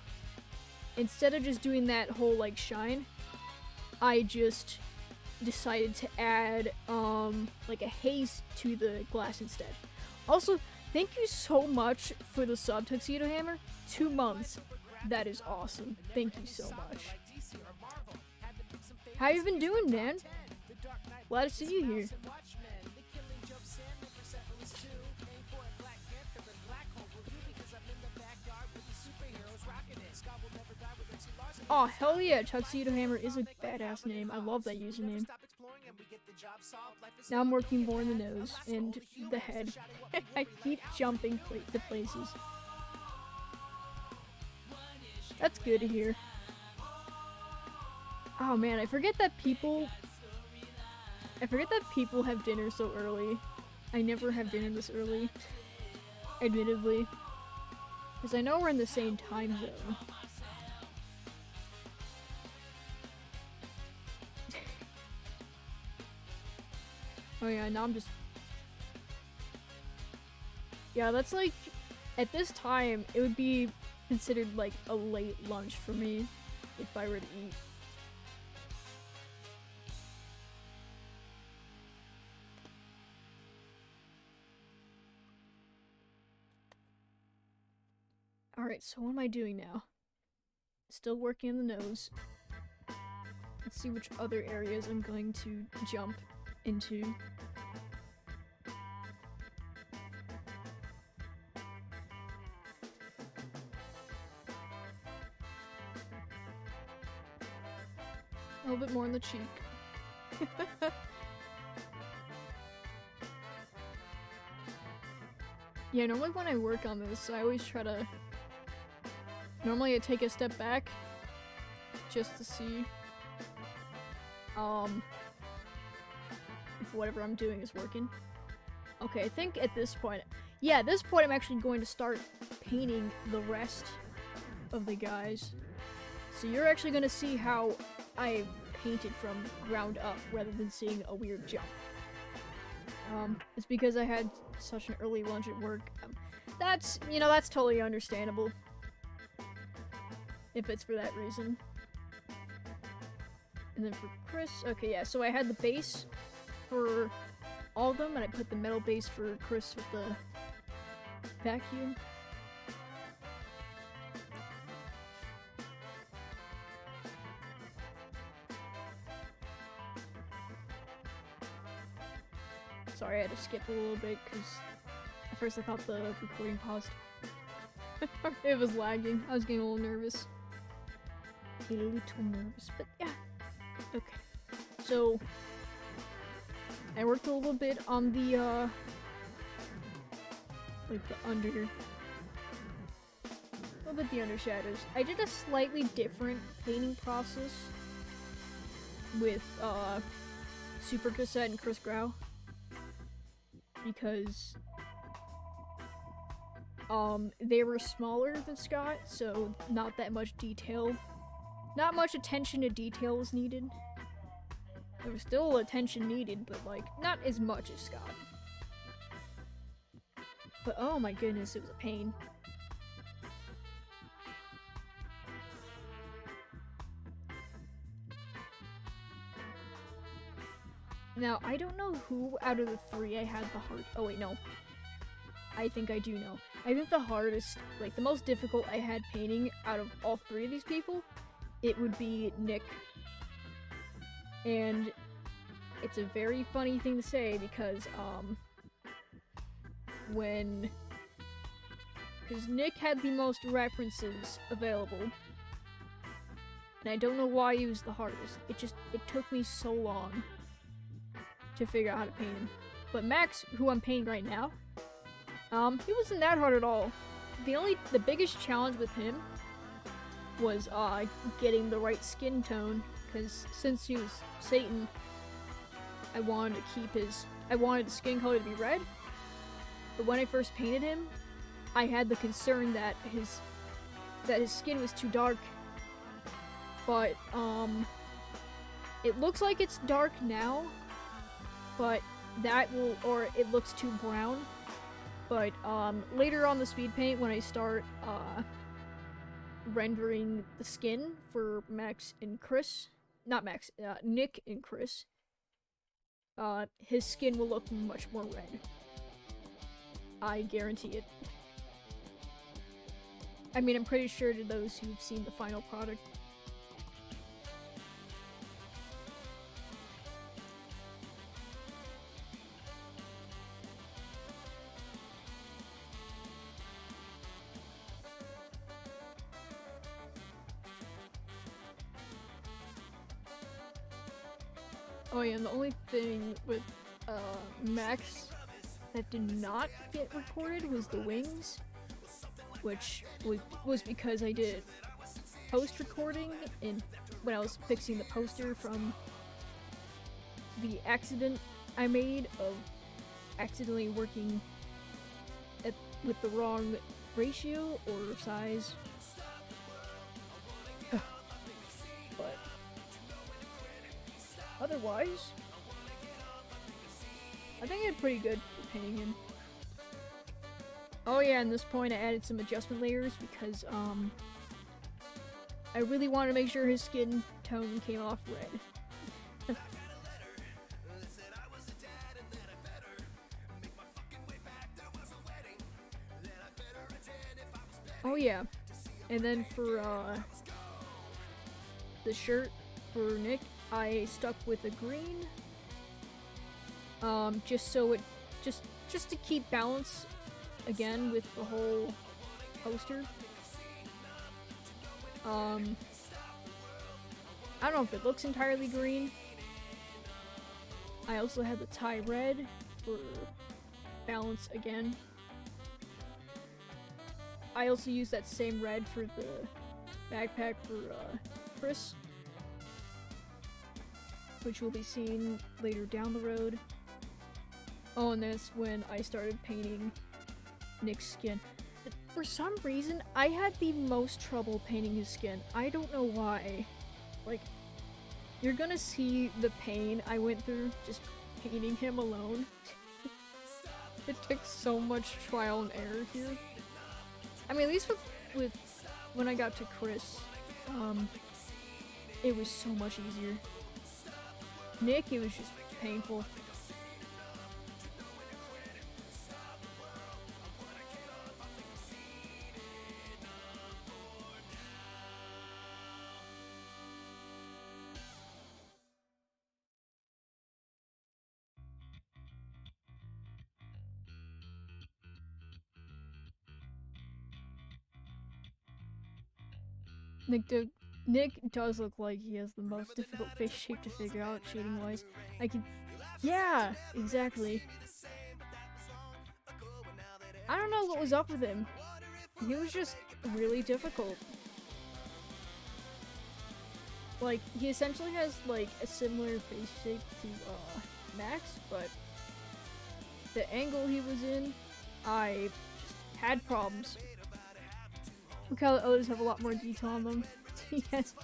instead of just doing that whole like shine, I just decided to add like a haze to the glass instead. Also, thank you so much for the sub, Tuxedo Hammer. 2 months. That is awesome. Thank you so much. How you been doing, man? Glad to see you here. Oh, hell yeah, Tuxedo Hammer is a badass name. I love that username. Now I'm working more in the nose and the head. I keep jumping to places. That's good to hear. Oh man, I forget that people have dinner so early. I never have dinner this early, admittedly. Because I know we're in the same time zone. Oh yeah, now I'm just... Yeah, that's like... At this time, it would be considered like a late lunch for me if I were to eat. Alright, so what am I doing now? Still working on the nose. Let's see which other areas I'm going to jump into. A little bit more on the cheek. Yeah, normally when I work on this, I always try to... Normally I take a step back just to see if whatever I'm doing is working. Okay, I think at this point... Yeah, at this point I'm actually going to start painting the rest of the guys. So you're actually going to see how I painted from ground up rather than seeing a weird jump. It's because I had such an early lunch at work. That's, you know, that's totally understandable. If it's for that reason. And then for Chris, okay, yeah, so I had the base for all of them, and I put the metal base for Chris with the vacuum. Sorry, I had to skip a little bit, because at first I thought the recording paused. It was lagging. I was getting a little nervous. A little nervous, but yeah. Okay. So, I worked a little bit on the, like the under... A little bit the undershadows. I did a slightly different painting process with, Super Cassette and Chris Grau. Because they were smaller than Scott, so not that much detail. Not much attention to detail was needed. There was still attention needed, but like, not as much as Scott. But oh my goodness, it was a pain. Now, I don't know who out of the three I had the hard- oh wait, no. I think I do know. I think the hardest, like the most difficult I had painting out of all three of these people, it would be Nick. And it's a very funny thing to say because, because Nick had the most references available. And I don't know why he was the hardest. It took me so long to figure out how to paint him. But Max, who I'm painting right now, he wasn't that hard at all. The biggest challenge with him was, getting the right skin tone, because since he was Satan, I wanted the skin color to be red. But when I first painted him, I had the concern that his skin was too dark. But, it looks like it's dark now, but that will, or it looks too brown. But later on the speed paint, when I start rendering the skin for Max and Chris, not Max, Nick and Chris, his skin will look much more red. I guarantee it. I mean, I'm pretty sure to those who've seen the final product. Oh yeah, and the only thing with Max that did not get recorded was the wings, which was because I did post-recording and when I was fixing the poster from the accident I made of accidentally working with the wrong ratio or size. But otherwise, I think I did pretty good painting him. Oh yeah, at this point I added some adjustment layers because I really wanted to make sure his skin tone came off red. Oh yeah, and then for the shirt for Nick, I stuck with a green, just so it just to keep balance again with the whole poster. I don't know if it looks entirely green. I also had the tie red for balance again. I also used that same red for the backpack for Chris, which will be seen later down the road. Oh, and that's when I started painting Nick's skin. For some reason, I had the most trouble painting his skin. I don't know why. Like, you're gonna see the pain I went through just painting him alone. It took so much trial and error here. I mean, at least with when I got to Chris, it was so much easier. Nick, it was just painful. Nick does look like he has the most difficult face shape to figure out shading wise. Yeah, exactly. I don't know what was up with him. He was just really difficult. Like, he essentially has like a similar face shape to Max, but the angle he was in, I just had problems. Look how the others have a lot more detail on them. Yes.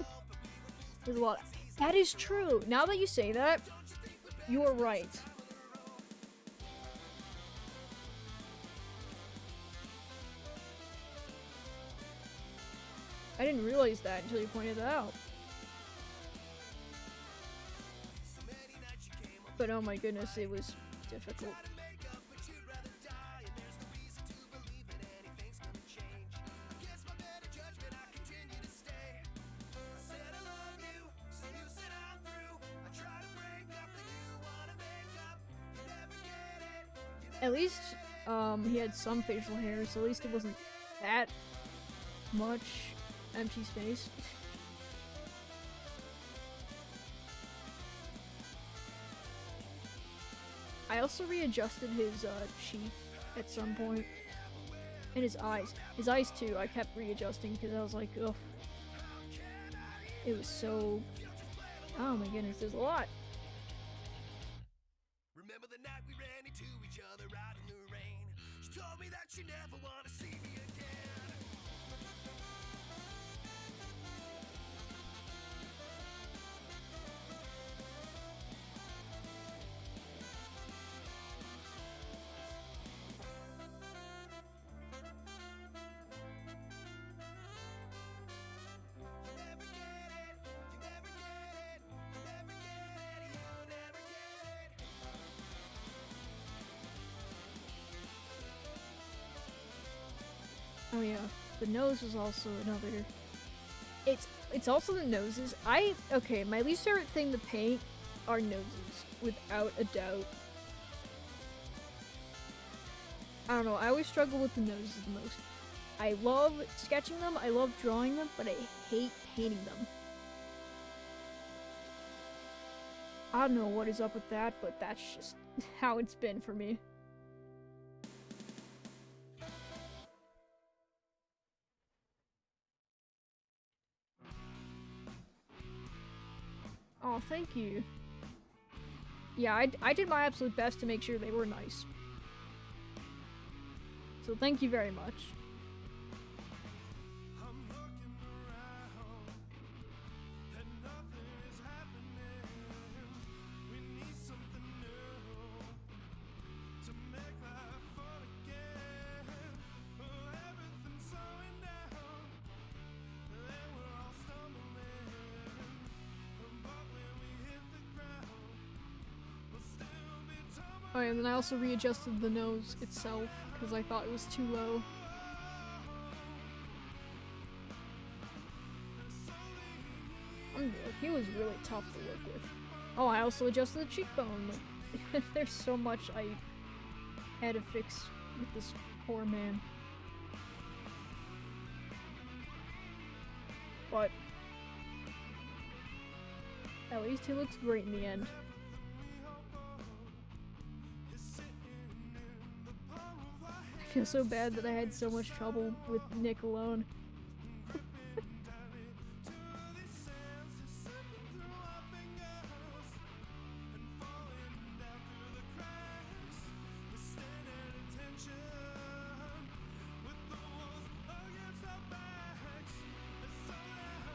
There's a lot. That is true. Now that you say that, you are right. I didn't realize that until you pointed that out. But oh my goodness, it was difficult. At least, he had some facial hair, so at least it wasn't that much empty space. I also readjusted his, cheek at some point. And his eyes. His eyes, too, I kept readjusting because I was like, ugh. It was so... Oh my goodness, there's a lot. Remember the night we ran into each other out in the rain. She told me that she never want to see me again. Oh yeah, the nose was also another. It's also the noses. Okay, my least favorite thing to paint are noses, without a doubt. I don't know, I always struggle with the noses the most. I love sketching them, I love drawing them, but I hate painting them. I don't know what is up with that, but that's just how it's been for me. Oh, thank you. Yeah, I did my absolute best to make sure they were nice. So thank you very much. Oh yeah, and then I also readjusted the nose itself, because I thought it was too low. He was really tough to work with. Oh, I also adjusted the cheekbone. There's so much I had to fix with this poor man. But at least he looks great in the end. I feel so bad that I had so much trouble with Nick alone.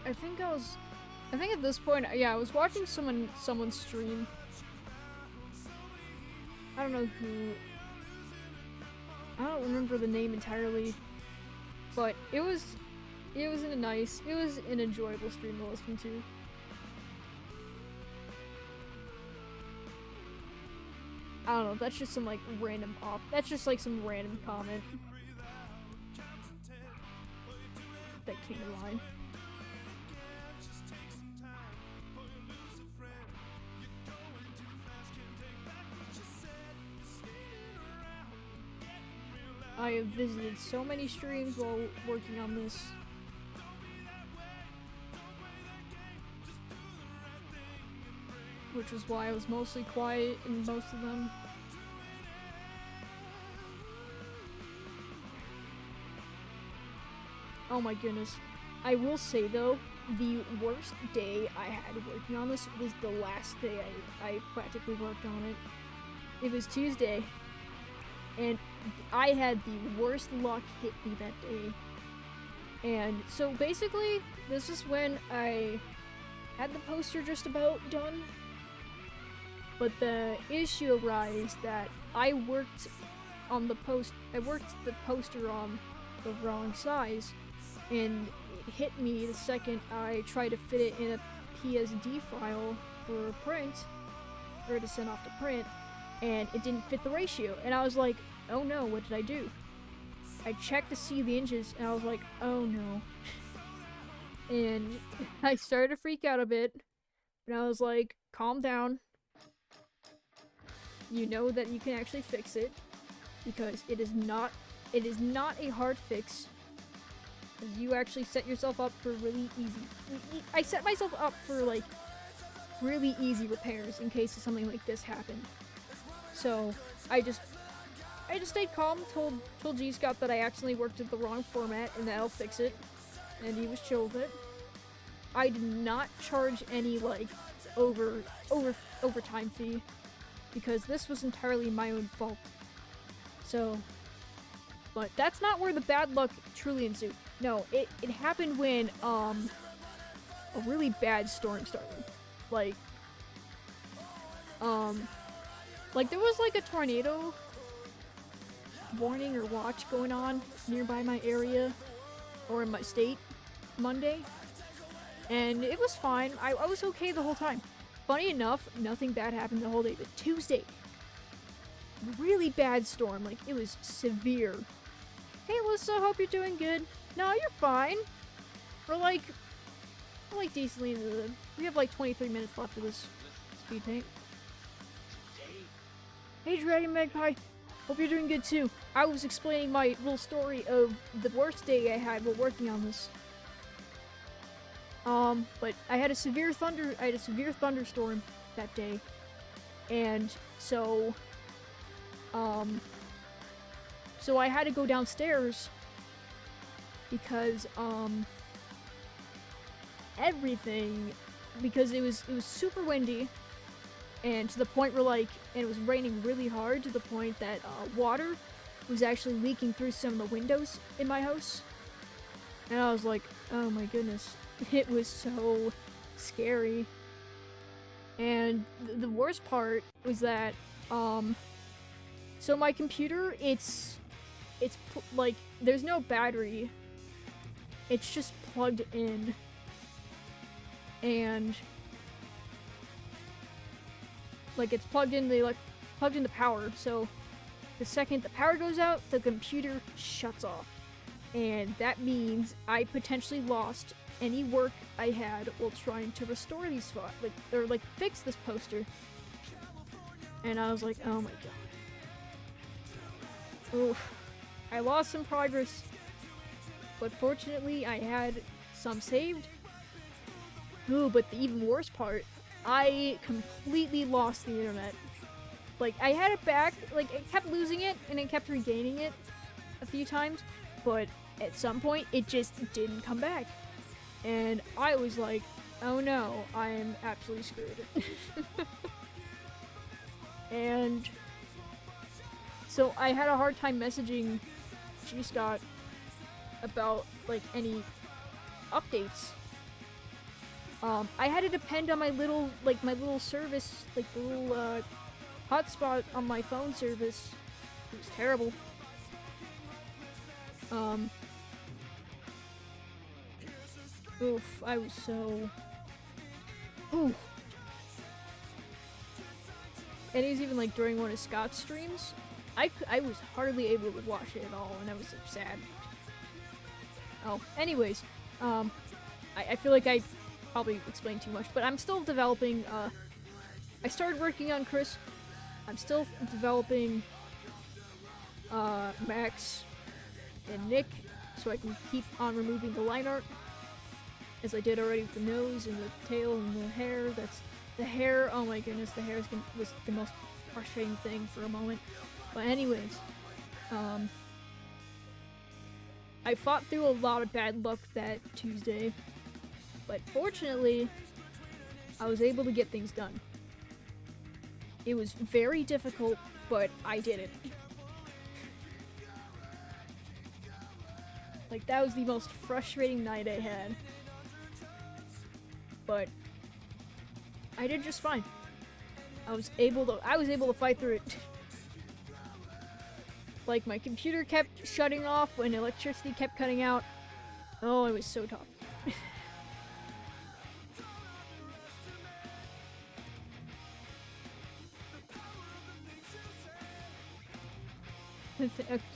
I think at this point, yeah, I was watching someone stream. I don't know who. I don't remember the name entirely, but it was an enjoyable stream to listen to. I don't know, that's just some like that's just like some random comment that came to mind. I have visited so many streams while working on this. Which was why I was mostly quiet in most of them. Oh my goodness. I will say though, the worst day I had working on this was the last day I practically worked on it. It was Tuesday. And I had the worst luck hit me that day. And so basically, this is when I had the poster just about done. But the issue arose that I worked the poster on the wrong size, and it hit me the second I tried to fit it in a PSD file for print, or to send off to print. And it didn't fit the ratio, and I was like, oh no, what did I do? I checked to see the inches, and I was like, oh no. And I started to freak out a bit, and I was like, calm down. You know that you can actually fix it, because it is not a hard fix. Because you actually set yourself up for really easy. I set myself up for like really easy repairs in case something like this happened. So I just stayed calm, told G Scott that I accidentally worked at the wrong format and that I'll fix it, and he was chill with it. I did not charge any like overtime fee, because this was entirely my own fault. So, but that's not where the bad luck truly ensued. No, it happened when a really bad storm started. Like there was like a tornado warning or watch going on nearby my area, or in my state, Monday. And it was fine. I was okay the whole time. Funny enough, nothing bad happened the whole day, but Tuesday, really bad storm, like it was severe. Hey, Alyssa, hope you're doing good. No, you're fine. We're like decently into the... We have like 23 minutes left of this speed paint. Hey, Dragon Magpie. Hope you're doing good too. I was explaining my little story of the worst day I had while working on this. But I had a severe thunderstorm that day. And so I had to go downstairs because because it was super windy, and to the point where and it was raining really hard to the point that water was actually leaking through some of the windows in my house. And I was like, oh my goodness, it was so scary. And the worst part was that so my computer, it's there's no battery. It's just plugged in. And it's plugged in the power, so the second the power goes out, the computer shuts off. And that means I potentially lost any work I had while trying to restore these fix this poster. And I was like, oh my god. Oof. I lost some progress, but fortunately I had some saved. Ooh, but the even worse part, I completely lost the internet. I had it back, I kept losing it, and I kept regaining it a few times, but at some point, it just didn't come back. And I was like, oh no, I am absolutely screwed. And so I had a hard time messaging G-Scott about, any updates. I had to depend on my little service, the little, hotspot on my phone service. It was terrible. Oof, I was so... Oof. And it was even, during one of Scott's streams, I was hardly able to watch it at all, and I was, sad. Oh, anyways, I feel like I probably explained too much, but I'm still developing, I started working on Chris. I'm still developing, Max and Nick, so I can keep on removing the line art, as I did already with the nose and the tail and the hair. The hair, oh my goodness, the hair was the most frustrating thing for a moment. But anyways, I fought through a lot of bad luck that Tuesday, but fortunately, I was able to get things done. It was very difficult, but I did it. That was the most frustrating night I had. But I did just fine. I was able to fight through it. My computer kept shutting off when electricity kept cutting out. Oh, it was so tough.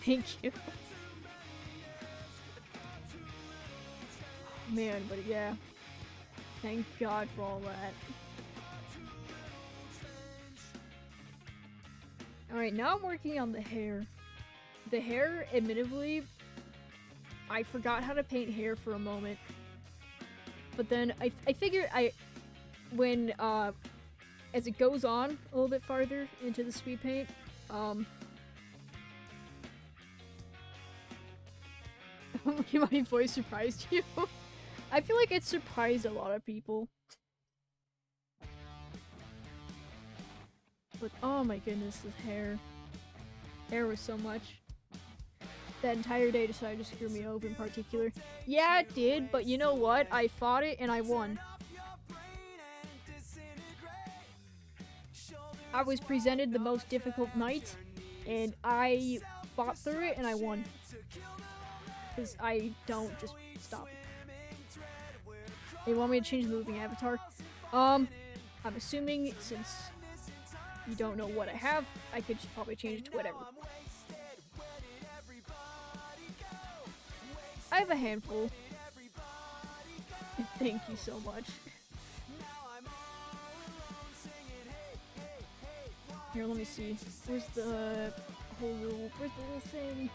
Thank you. Oh, man, but yeah. Thank God for all that. Alright, now I'm working on the hair. The hair, admittedly, I forgot how to paint hair for a moment. But then I figured when, as it goes on a little bit farther into the speed paint, my voice surprised you. I feel like it surprised a lot of people. But oh my goodness, this hair. Hair was so much. That entire day decided to screw me over in particular. Yeah, it did, but you know what? I fought it and I won. I was presented the most difficult night, and I fought through it and I won. Because I don't just stop. They want me to change the moving avatar. I'm assuming since you don't know what I have, I could just probably change it to whatever. I have a handful. Thank you so much. Here, let me see. Where's the where's the little thing?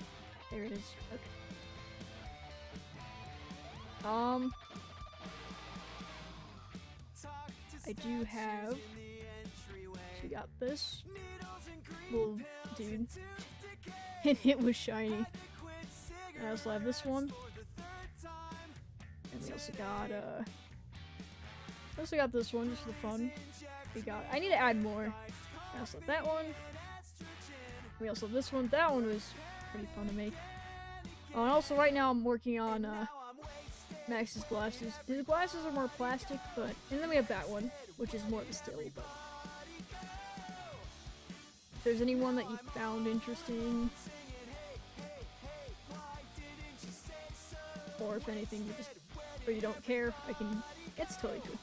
There it is. Okay. I do have. So we got this little dude, and it was shiny. I also have this one, and we also got this one just for fun. I need to add more. I also have that one. We also have this one. That one was pretty fun to make. Oh, and also right now I'm working on Max's glasses. His glasses are more plastic, and then we have that one, which is more of a still. But if there's anyone that you found interesting, or if anything you don't care, it's totally cool.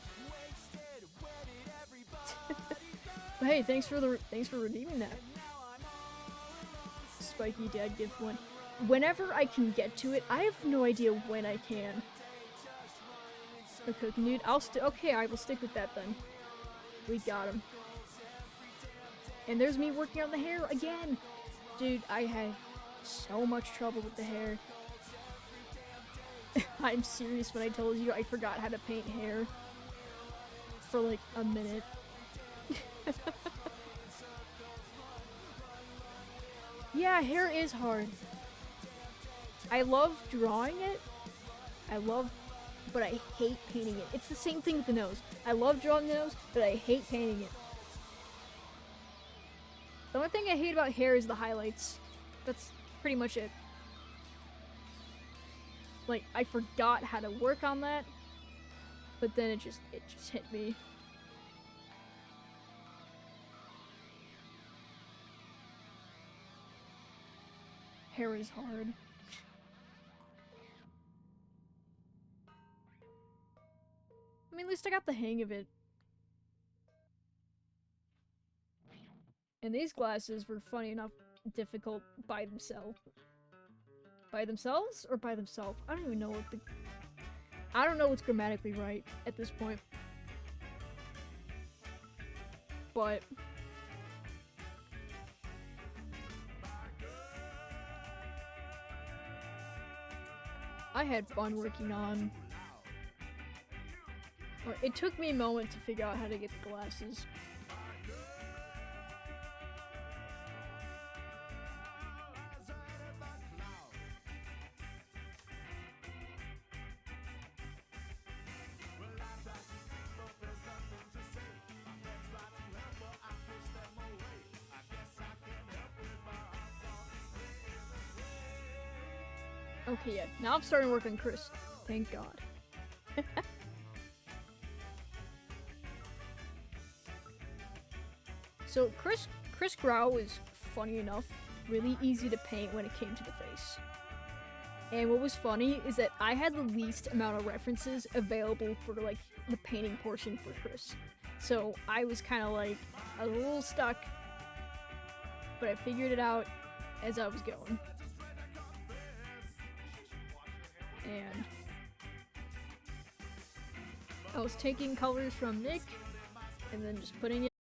But hey, thanks for redeeming that. Spiky Dad gift one. Whenever I can get to it, I have no idea when I can. The cooking dude, okay, I will stick with that then. We got him. And there's me working on the hair again. Dude, I had so much trouble with the hair. I'm serious when I told you I forgot how to paint hair for like a minute. Yeah, hair is hard. I love drawing it. But I hate painting it. It's the same thing with the nose. I love drawing the nose, but I hate painting it. The only thing I hate about hair is the highlights. That's pretty much it. Like, I forgot how to work on that, but then it just hit me. Hair is hard. I mean, at least I got the hang of it. And these glasses were, funny enough, difficult by themselves. By themselves or by themselves? I don't even know I don't know what's grammatically right at this point. But I had fun working on. It took me a moment to figure out how to get the glasses. Okay, yeah. Now I'm starting to work on Chris. Thank God. So Chris Grau is, funny enough, really easy to paint when it came to the face. And what was funny is that I had the least amount of references available for like the painting portion for Chris. So I was kind of like a little stuck, but I figured it out as I was going. And I was taking colors from Nick and then just putting it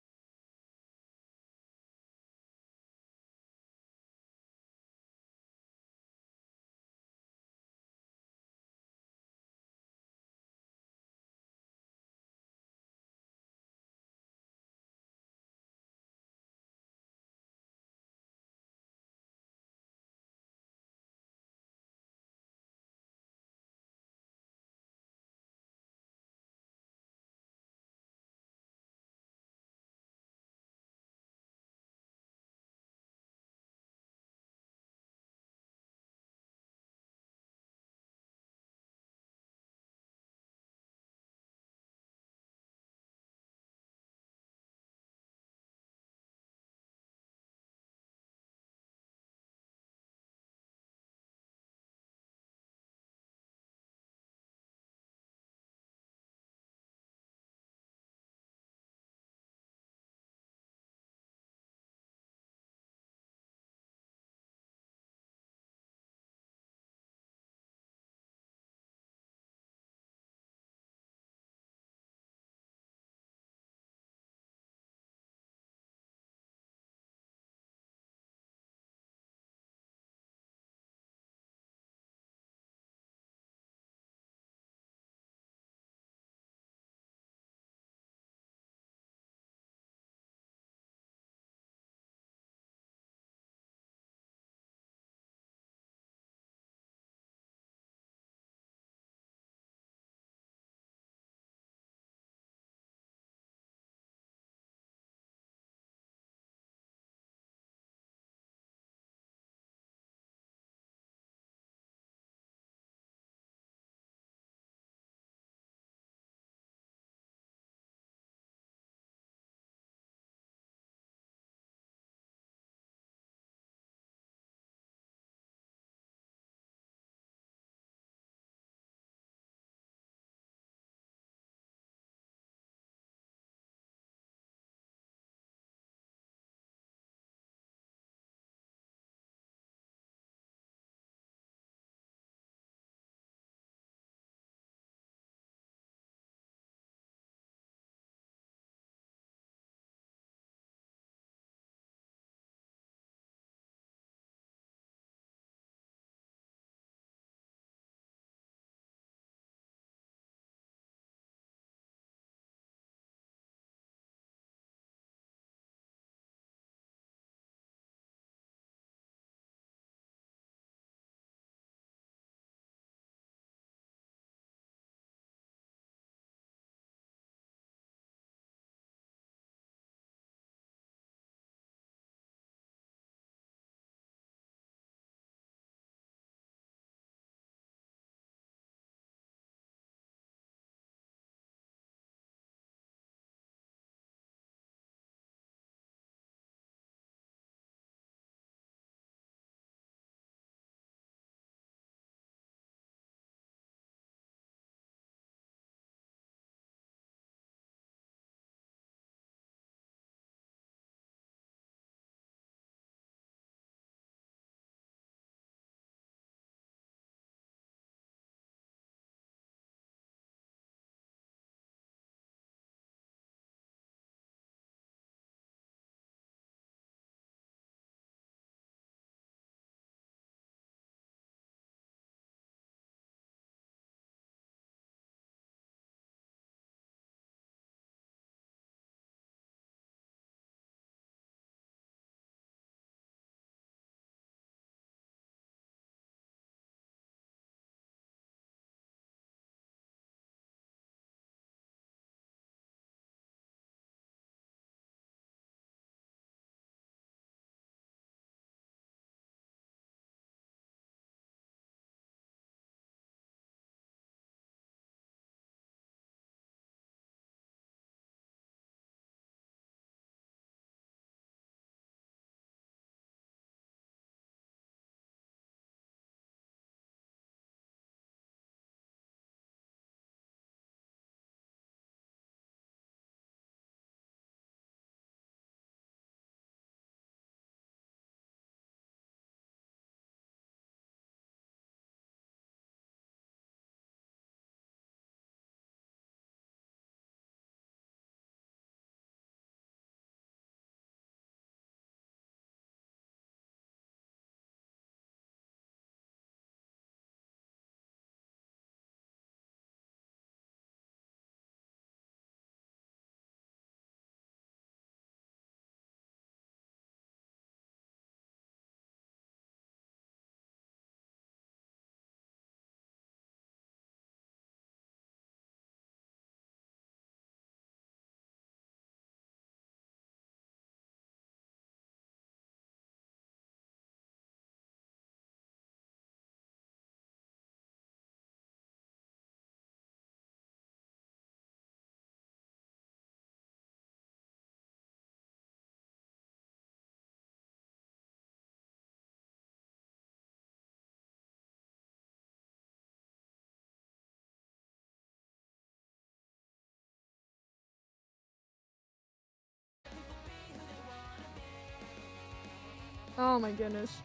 Oh my goodness.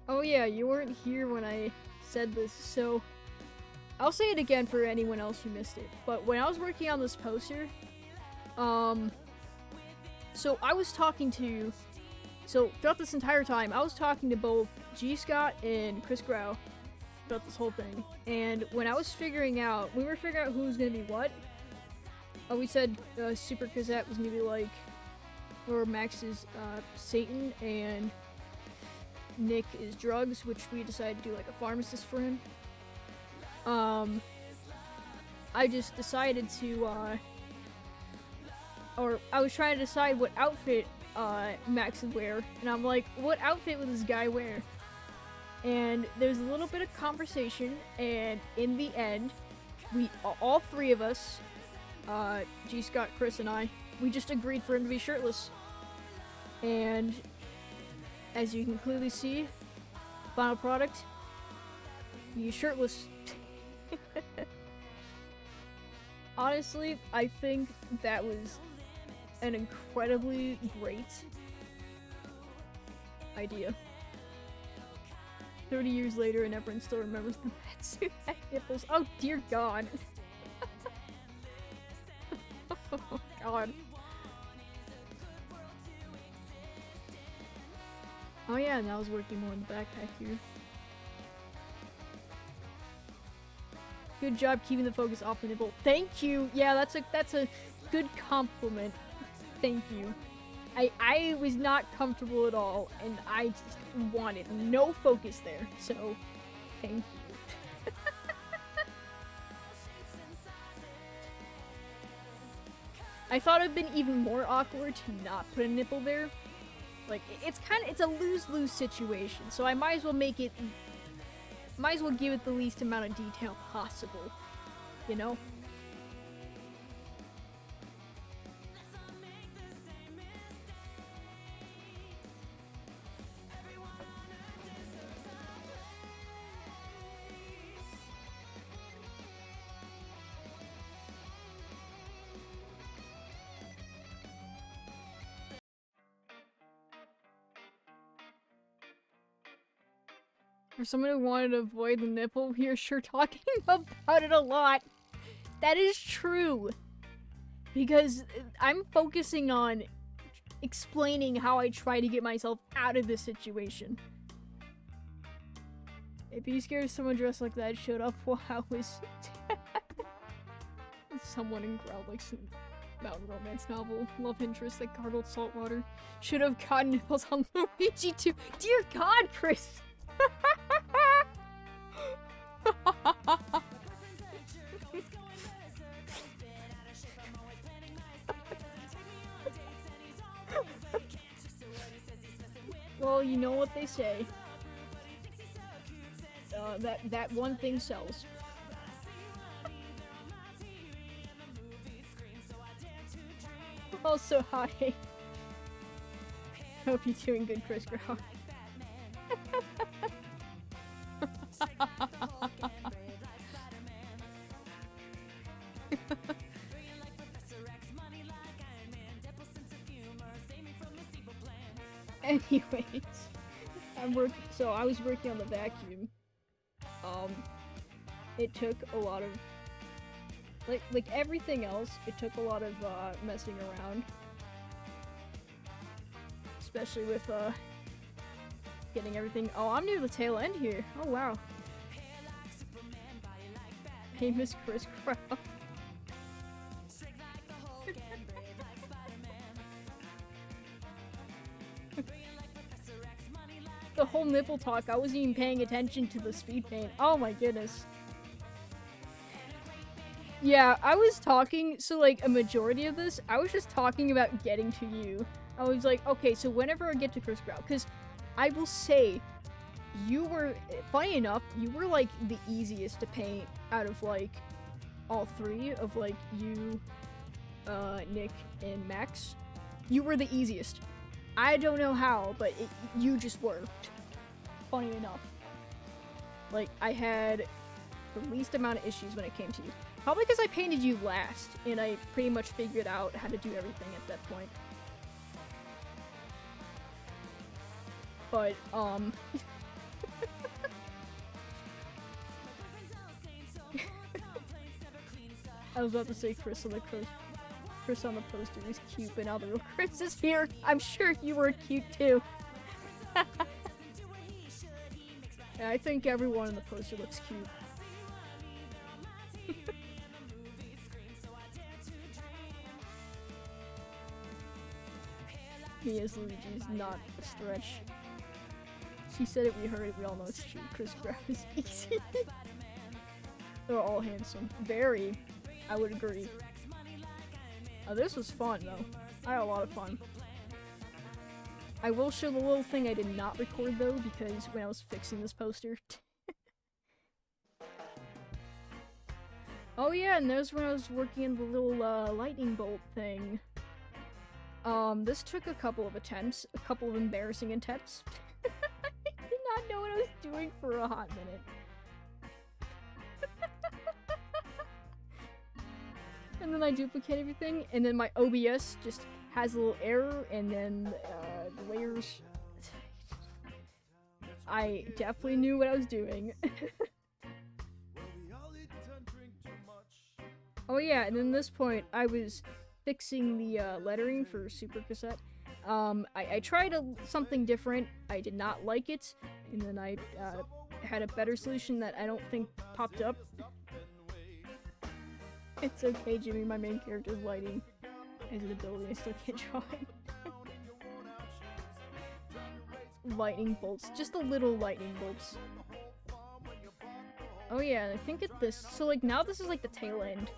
Oh yeah, you weren't here when I said this, so I'll say it again for anyone else who missed it. But when I was working on this poster, so I was talking to, so throughout this entire time, I was talking to both G. Scott and Chris Grau about this whole thing. And when I was figuring out, we were figuring out who was gonna be what. We said Super Kazette was gonna be like, or Max is Satan, and Nick is drugs, which we decided to do like a pharmacist for him. I just decided to, or I was trying to decide what outfit Max would wear, and I'm like, what outfit would this guy wear? And there's a little bit of conversation, and in the end, we, all three of us, G. Scott, Chris, and I, we just agreed for him to be shirtless. And as you can clearly see, final product, he's shirtless. Honestly, I think that was an incredibly great idea. 30 years later and everyone still remembers the Matsu had nipples. Oh dear god. Oh god. Oh yeah, and I was working more in the backpack here. Good job keeping the focus off the nipple. Thank you! Yeah, that's a good compliment. Thank you. I was not comfortable at all, and I just wanted no focus there, so thank you. I thought it'd been even more awkward to not put a nipple there. Like, it's a lose-lose situation, so I might as well give it the least amount of detail possible, you know? For someone who wanted to avoid the nipple, you're sure talking about it a lot. That is true. Because I'm focusing on explaining how I try to get myself out of this situation. If you're scared of someone dressed like that showed up while I was someone in Growlix's mountain romance novel, love interest that gargled saltwater, should have gotten nipples on Luigi too. Dear God, Chris! Well, you know what they say. That one thing sells. Also, hi. Hope you're doing good, Chris Grau. Anyways, so I was working on the vacuum. It took a lot of, like everything else, it took a lot of, messing around. Especially with, getting everything. Oh, I'm near the tail end here. Oh, wow. Famous Chris Grau. The whole nipple talk, I wasn't even paying attention to the speed paint. Oh my goodness. Yeah, I was talking, so like a majority of this, I was just talking about getting to you. I was like, okay, so whenever I get to Chris Grau, because I will say, you were, funny enough, you were like the easiest to paint out of like all three of like you, Nick, and Max. You were the easiest. I don't know how, but you just were. Funny enough. Like, I had the least amount of issues when it came to you. Probably because I painted you last, and I pretty much figured out how to do everything at that point. But, I was about to say Chris on the poster is cute, but now the real Chris is here. I'm sure you were cute too. Yeah, I think everyone in the poster looks cute. Me as Luigi is not a stretch. She said it, we heard it, we all know it's true. Chris Brown is easy. They're all handsome. Very. I would agree. This was fun though. I had a lot of fun. I will show the little thing I did not record though, because when I was fixing this poster. Oh yeah, and there's when I was working on the little lightning bolt thing. This took a couple of attempts, a couple of embarrassing attempts. I did not know what I was doing for a hot minute. And then I duplicate everything, and then my OBS just has a little error, and then the layers... I definitely knew what I was doing. Oh yeah, and then at this point, I was fixing the lettering for Super Cassette. I tried something different, I did not like it, and then I had a better solution that I don't think popped up. It's okay, Jimmy, my main character's lighting as an ability, I still can't draw it. Lightning bolts, just the little lightning bolts. Oh yeah, I think at this, so like now this is like the tail end.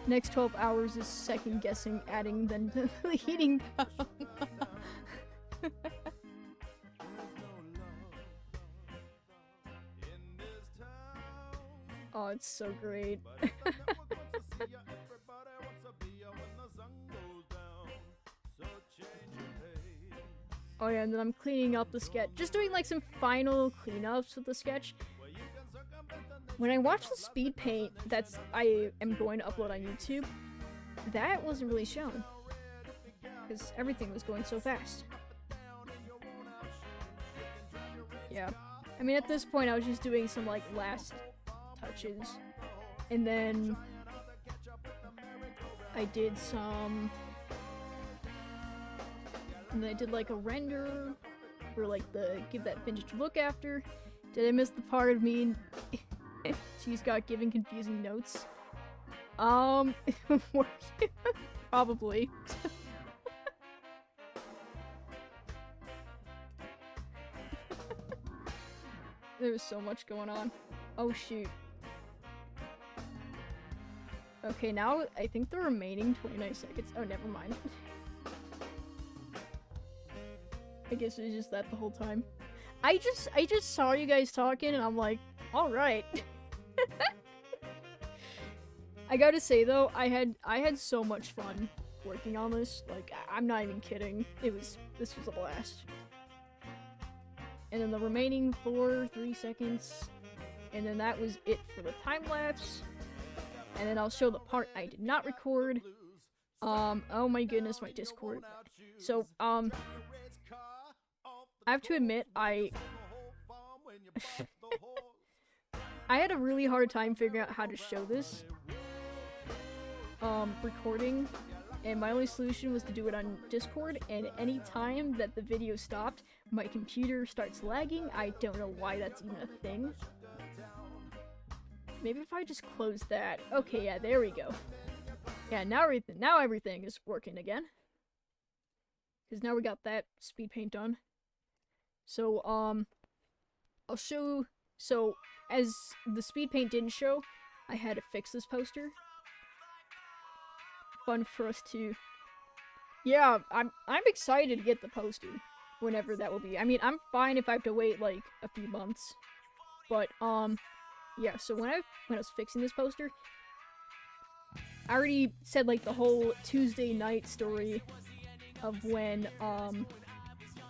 Next 12 hours is second guessing, adding then the heating pump. Oh, it's so great. Oh yeah, and then I'm cleaning up the sketch. Just doing like some final cleanups with the sketch. When I watch the speed paint I am going to upload on YouTube, that wasn't really shown. Because everything was going so fast. Yeah. I mean, at this point, I was just doing some like last touches. And then I did some... And then I did like a render for like give that vintage look after. Did I miss the part of me? She's got giving confusing notes. Probably. There's so much going on. Oh shoot. Okay, now I think the remaining 29 seconds. Oh, never mind. I guess it was just that the whole time. I just saw you guys talking and I'm like, alright. I gotta say though, I had so much fun working on this. Like, I'm not even kidding. This was a blast. And then the remaining 3 seconds, and then that was it for the time lapse. And then I'll show the part I did not record. Oh my goodness, my Discord. So, I have to admit, I had a really hard time figuring out how to show this. Recording. And my only solution was to do it on Discord, and any time that the video stopped, my computer starts lagging. I don't know why that's even a thing. Maybe if I just close that. Okay, yeah, there we go. Yeah, now everything is working again. Because now we got that speed paint done. So, I'll show... So, as the speed paint didn't show, I had to fix this poster. Fun for us to... Yeah, I'm excited to get the poster. Whenever that will be. I mean, I'm fine if I have to wait, like, a few months. But, yeah, so when I was fixing this poster, I already said, like, the whole Tuesday night story of when,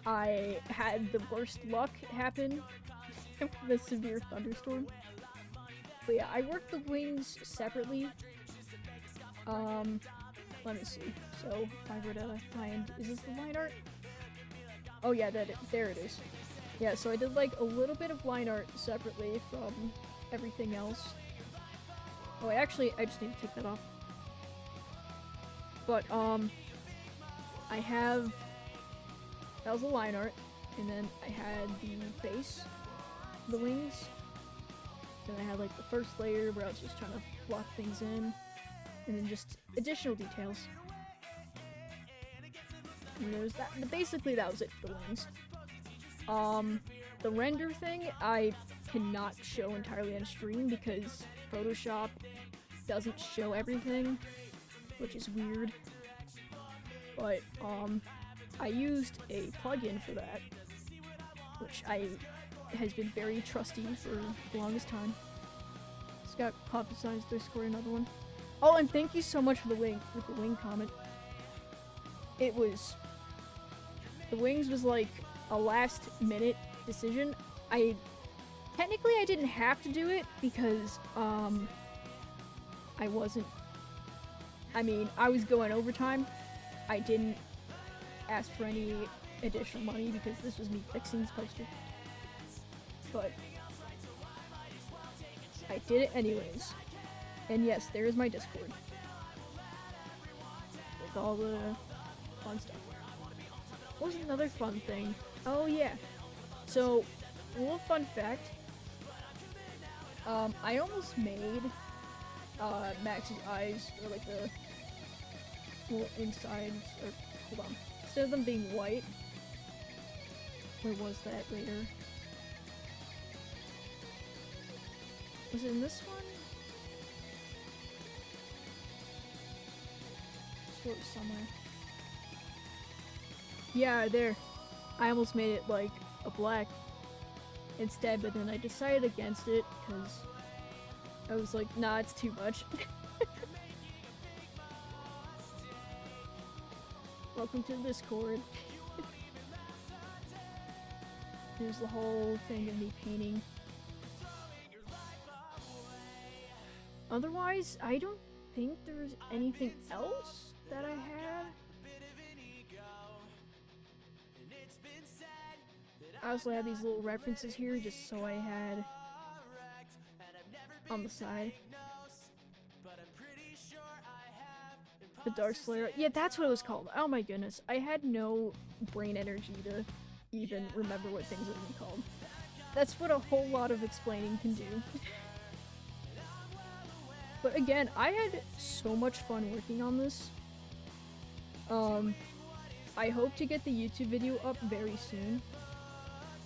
I had the worst luck happen with the severe thunderstorm. But yeah, I worked the wings separately. Let me see. So if I were to find, is this the line art? Oh yeah, there it is. Yeah, so I did like a little bit of line art separately from everything else. Oh, I just need to take that off. But I have, that was the line art, and then I had the base, the wings. Then I had like the first layer where I was just trying to block things in, and then just additional details. And there's that. Basically, that was it for the wings. The render thing I cannot show entirely on stream because Photoshop doesn't show everything, which is weird. But I used a plugin for that, which has been very trusty for the longest time. It's got Klopfenstein's Discord, another one. Oh, and thank you so much for the wing comment. It was, the wings was like a last minute decision. Technically I didn't have to do it because I was going overtime. I didn't ask for any additional money because this was me fixing this poster. But I did it anyways. And yes, there is my Discord. With all the fun stuff. What was another fun thing? Oh yeah. So, a little fun fact. I almost made Max's eyes, or like the little insides, or hold on. Instead of them being white, where was that later? Was it in this one? Sort of somewhere. Yeah, there. I almost made it like a black instead, but then I decided against it because I was like, nah, it's too much. Welcome to Discord. Here's the whole thing of me painting. Otherwise, I don't think there's anything else that I had. I also have these little references here just so I had on the side. The Dark Slayer. Yeah, that's what it was called. Oh my goodness. I had no brain energy to even remember what things were called. That's what a whole lot of explaining can do. But again, I had so much fun working on this. I hope to get the YouTube video up very soon.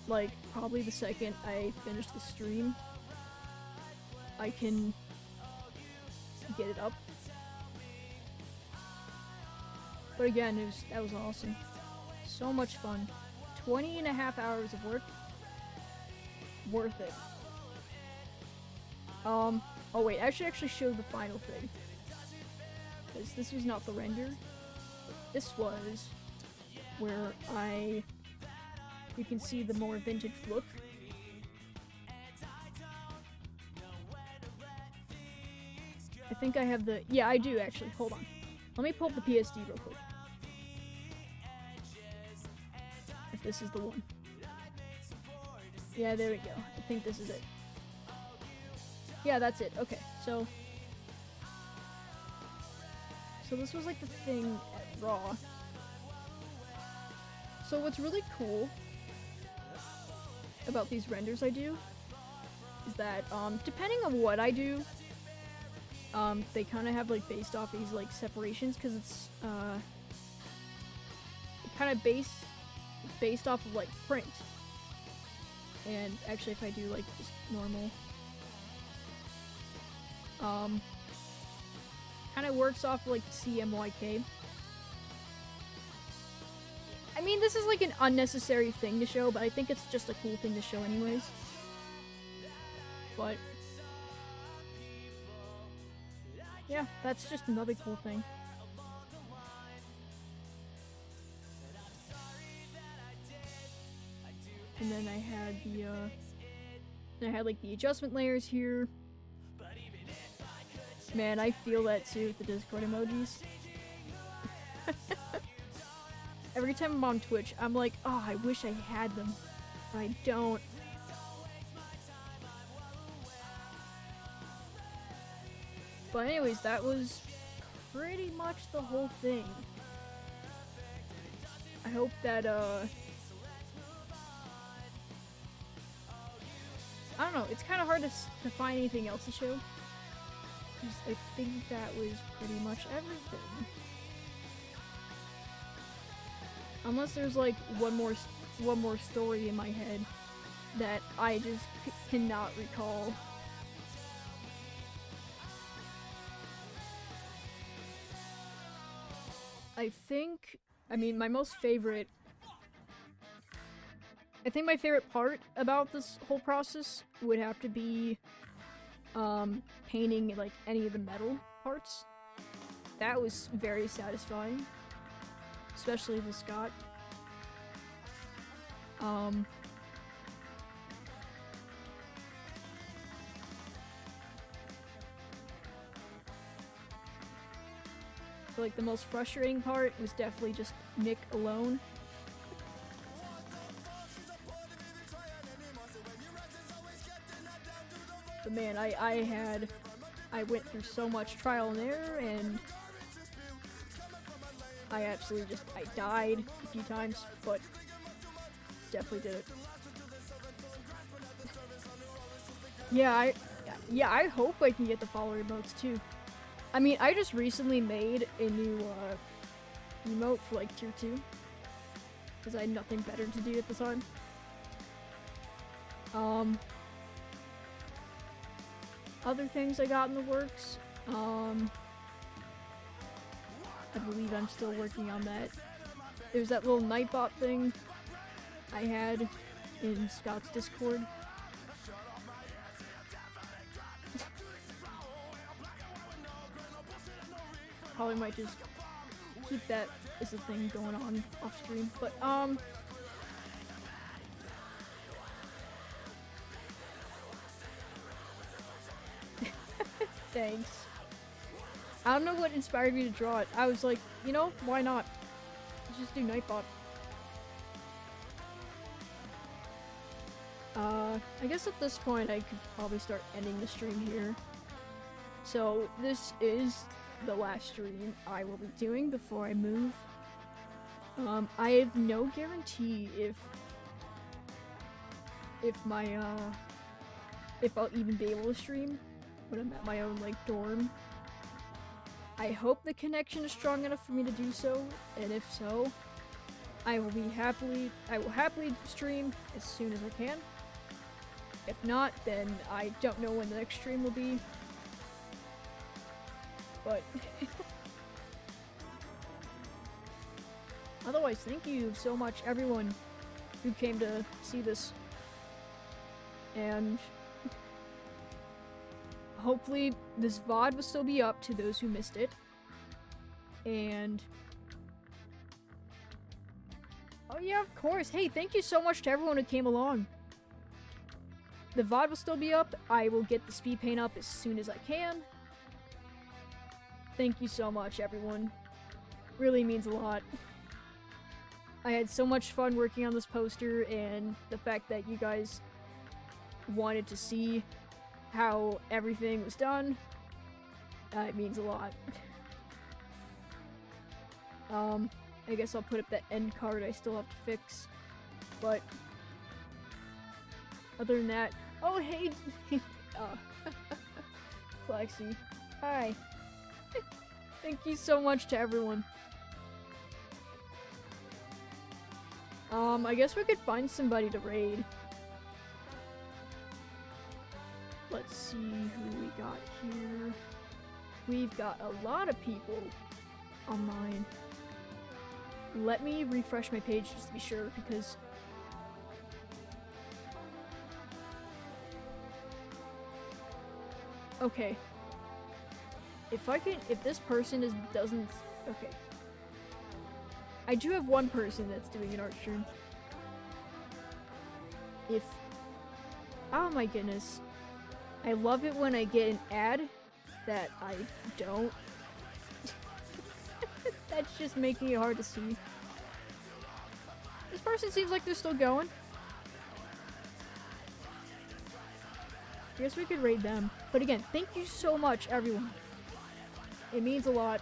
Like, probably the second I finish the stream, I can get it up. But again, that was awesome. So much fun. 20.5 hours of work. Worth it. Oh wait, I should actually show the final thing. Because this was not the render. This was where you can see the more vintage look. I think I have the, yeah, I do actually, hold on. Let me pull up the PSD real quick. If this is the one. Yeah, there we go. I think this is it. Yeah, that's it. Okay, so this was like the thing at Raw. So what's really cool about these renders I do is that depending on what I do, they kind of have like based off these like separations because it's kind of based off of like print. And actually, if I do like just normal, kind of works off like CMYK. I mean, this is like an unnecessary thing to show, but I think it's just a cool thing to show anyways. But yeah, that's just another cool thing. And then I had like the adjustment layers here. Man, I feel that too with the Discord emojis. Every time I'm on Twitch, I'm like, oh, I wish I had them, but I don't. But anyways, that was pretty much the whole thing. I hope that, I don't know, it's kind of hard to find anything else to show. Because I think that was pretty much everything. Unless there's like one more story in my head that I just cannot recall. I mean, my favorite part about this whole process would have to be, painting, like, any of the metal parts. That was very satisfying. Especially the Scott. Like, the most frustrating part was definitely just Nick alone. But man, I went through so much trial and error, and I absolutely I died a few times, but definitely did it. Yeah, I hope I can get the follower emotes too. I mean, I just recently made a new, emote for, like, tier 2. Because I had nothing better to do at the time. Other things I got in the works, I believe I'm still working on that. There's that little Nightbot thing I had in Scott's Discord. Probably might just keep that as a thing going on off stream, but thanks. I don't know what inspired me to draw it. I was like, you know, why not? Let's just do Nightbot. I guess at this point I could probably start ending the stream here. So this is the last stream I will be doing before I move. I have no guarantee if I'll even be able to stream when I'm at my own, like, dorm. I hope the connection is strong enough for me to do so, and if so, I will happily stream as soon as I can. If not, then I don't know when the next stream will be. But otherwise, thank you so much, everyone who came to see this. And hopefully this VOD will still be up to those who missed it. And oh yeah, of course. Hey, thank you so much to everyone who came along. The VOD will still be up. I will get the speed paint up as soon as I can. Thank you so much, everyone. Really means a lot. I had so much fun working on this poster, and the fact that you guys wanted to see how everything was done, it means a lot. I guess I'll put up that end card I still have to fix, but other than that, oh hey, Flexi, hi. Thank you so much to everyone. I guess we could find somebody to raid. Let's see who we got here. We've got a lot of people online. Let me refresh my page just to be sure, because okay. If this person doesn't, okay. I do have one person that's doing an art stream. Oh my goodness. I love it when I get an ad that I don't. That's just making it hard to see. This person seems like they're still going. I guess we could raid them. But again, thank you so much, everyone. It means a lot.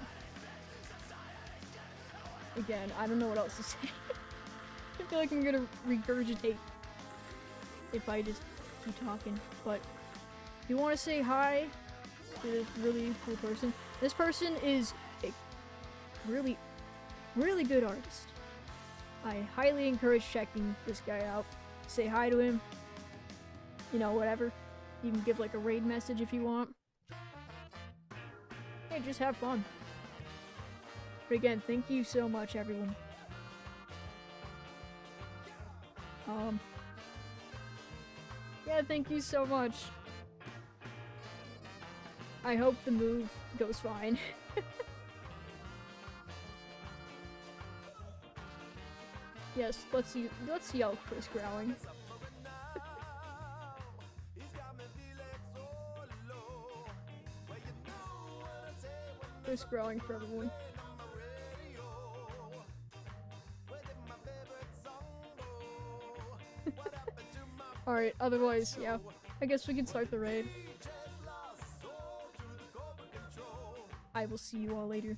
Again, I don't know what else to say. I feel like I'm gonna regurgitate if I just keep talking. But if you want to say hi to this really cool person, this person is a really, really good artist. I highly encourage checking this guy out. Say hi to him. You know, whatever. You can give like a raid message if you want. Hey, just have fun. But again, thank you so much, everyone. Yeah, thank you so much. I hope the move goes fine. Yes, let's yell Chris growling. Chris growling for everyone. Alright, otherwise, yeah. I guess we can start the raid. I will see you all later.